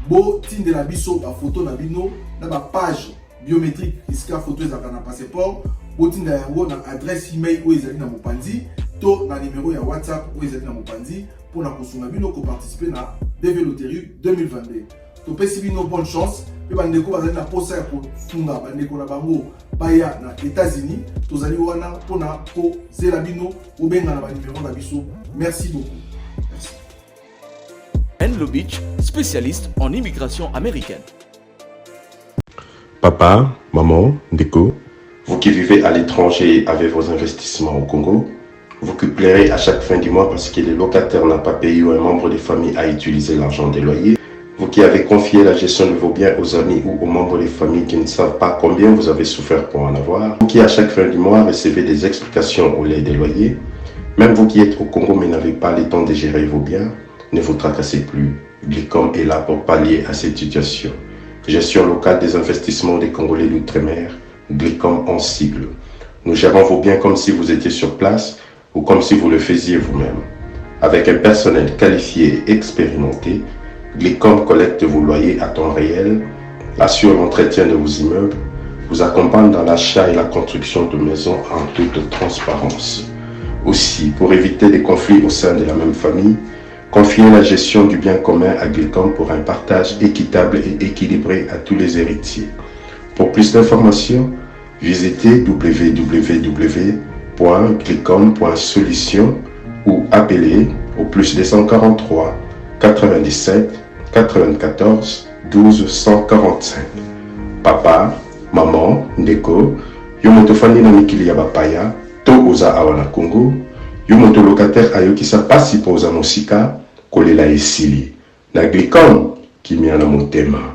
bo tindela biso ba photo na bino na ba page biométrique iska photo ezaka na passeport botinda yango na adresse email oyo ezali na mopanzi to na numéro ya WhatsApp oyo ezali na mopanzi mpona kosunga bino koparticiper na TV Loterie 2022 topesi bino bonne chance mpe bandeko bazali na posa ya kosunga bandeko na bango baya na États-Unis tozali wana mpona kozela bino obenga na banimero na biso. Merci beaucoup. Merci. Ben Lubitsch, spécialiste en immigration américaine. Papa, maman, Ndeko, vous qui vivez à l'étranger avec vos investissements au Congo, vous qui pleurez à chaque fin du mois parce que le locataire n'a pas payé ou un membre de famille a utilisé l'argent des loyers, vous qui avez confié la gestion de vos biens aux amis ou aux membres des familles qui ne savent pas combien vous avez souffert pour en avoir, vous qui à chaque fin du mois recevez des explications au lait des loyers, même vous qui êtes au Congo mais n'avez pas le temps de gérer vos biens, ne vous tracassez plus. Glicom est là pour pallier à cette situation. Gestion locale des investissements des Congolais d'outre-mer, Glicom en sigle. Nous gérons vos biens comme si vous étiez sur place ou comme si vous le faisiez vous-même. Avec un personnel qualifié et expérimenté, Glicom collecte vos loyers à temps réel, assure l'entretien de vos immeubles, vous accompagne dans l'achat et la construction de maisons en toute transparence. Aussi, pour éviter des conflits au sein de la même famille, confiez la gestion du bien commun à Glicom pour un partage équitable et équilibré à tous les héritiers. Pour plus d'informations, visitez www.glicom.solution ou appelez au plus 243 97 94 12 145. Papa, maman, Ndeko, yo motofani na mikili ya bapaya, to oza awa na Congo, yo moto locataire ayokisa pasi po oza mosika, kolela esili. Na Glicom, kimia na motema.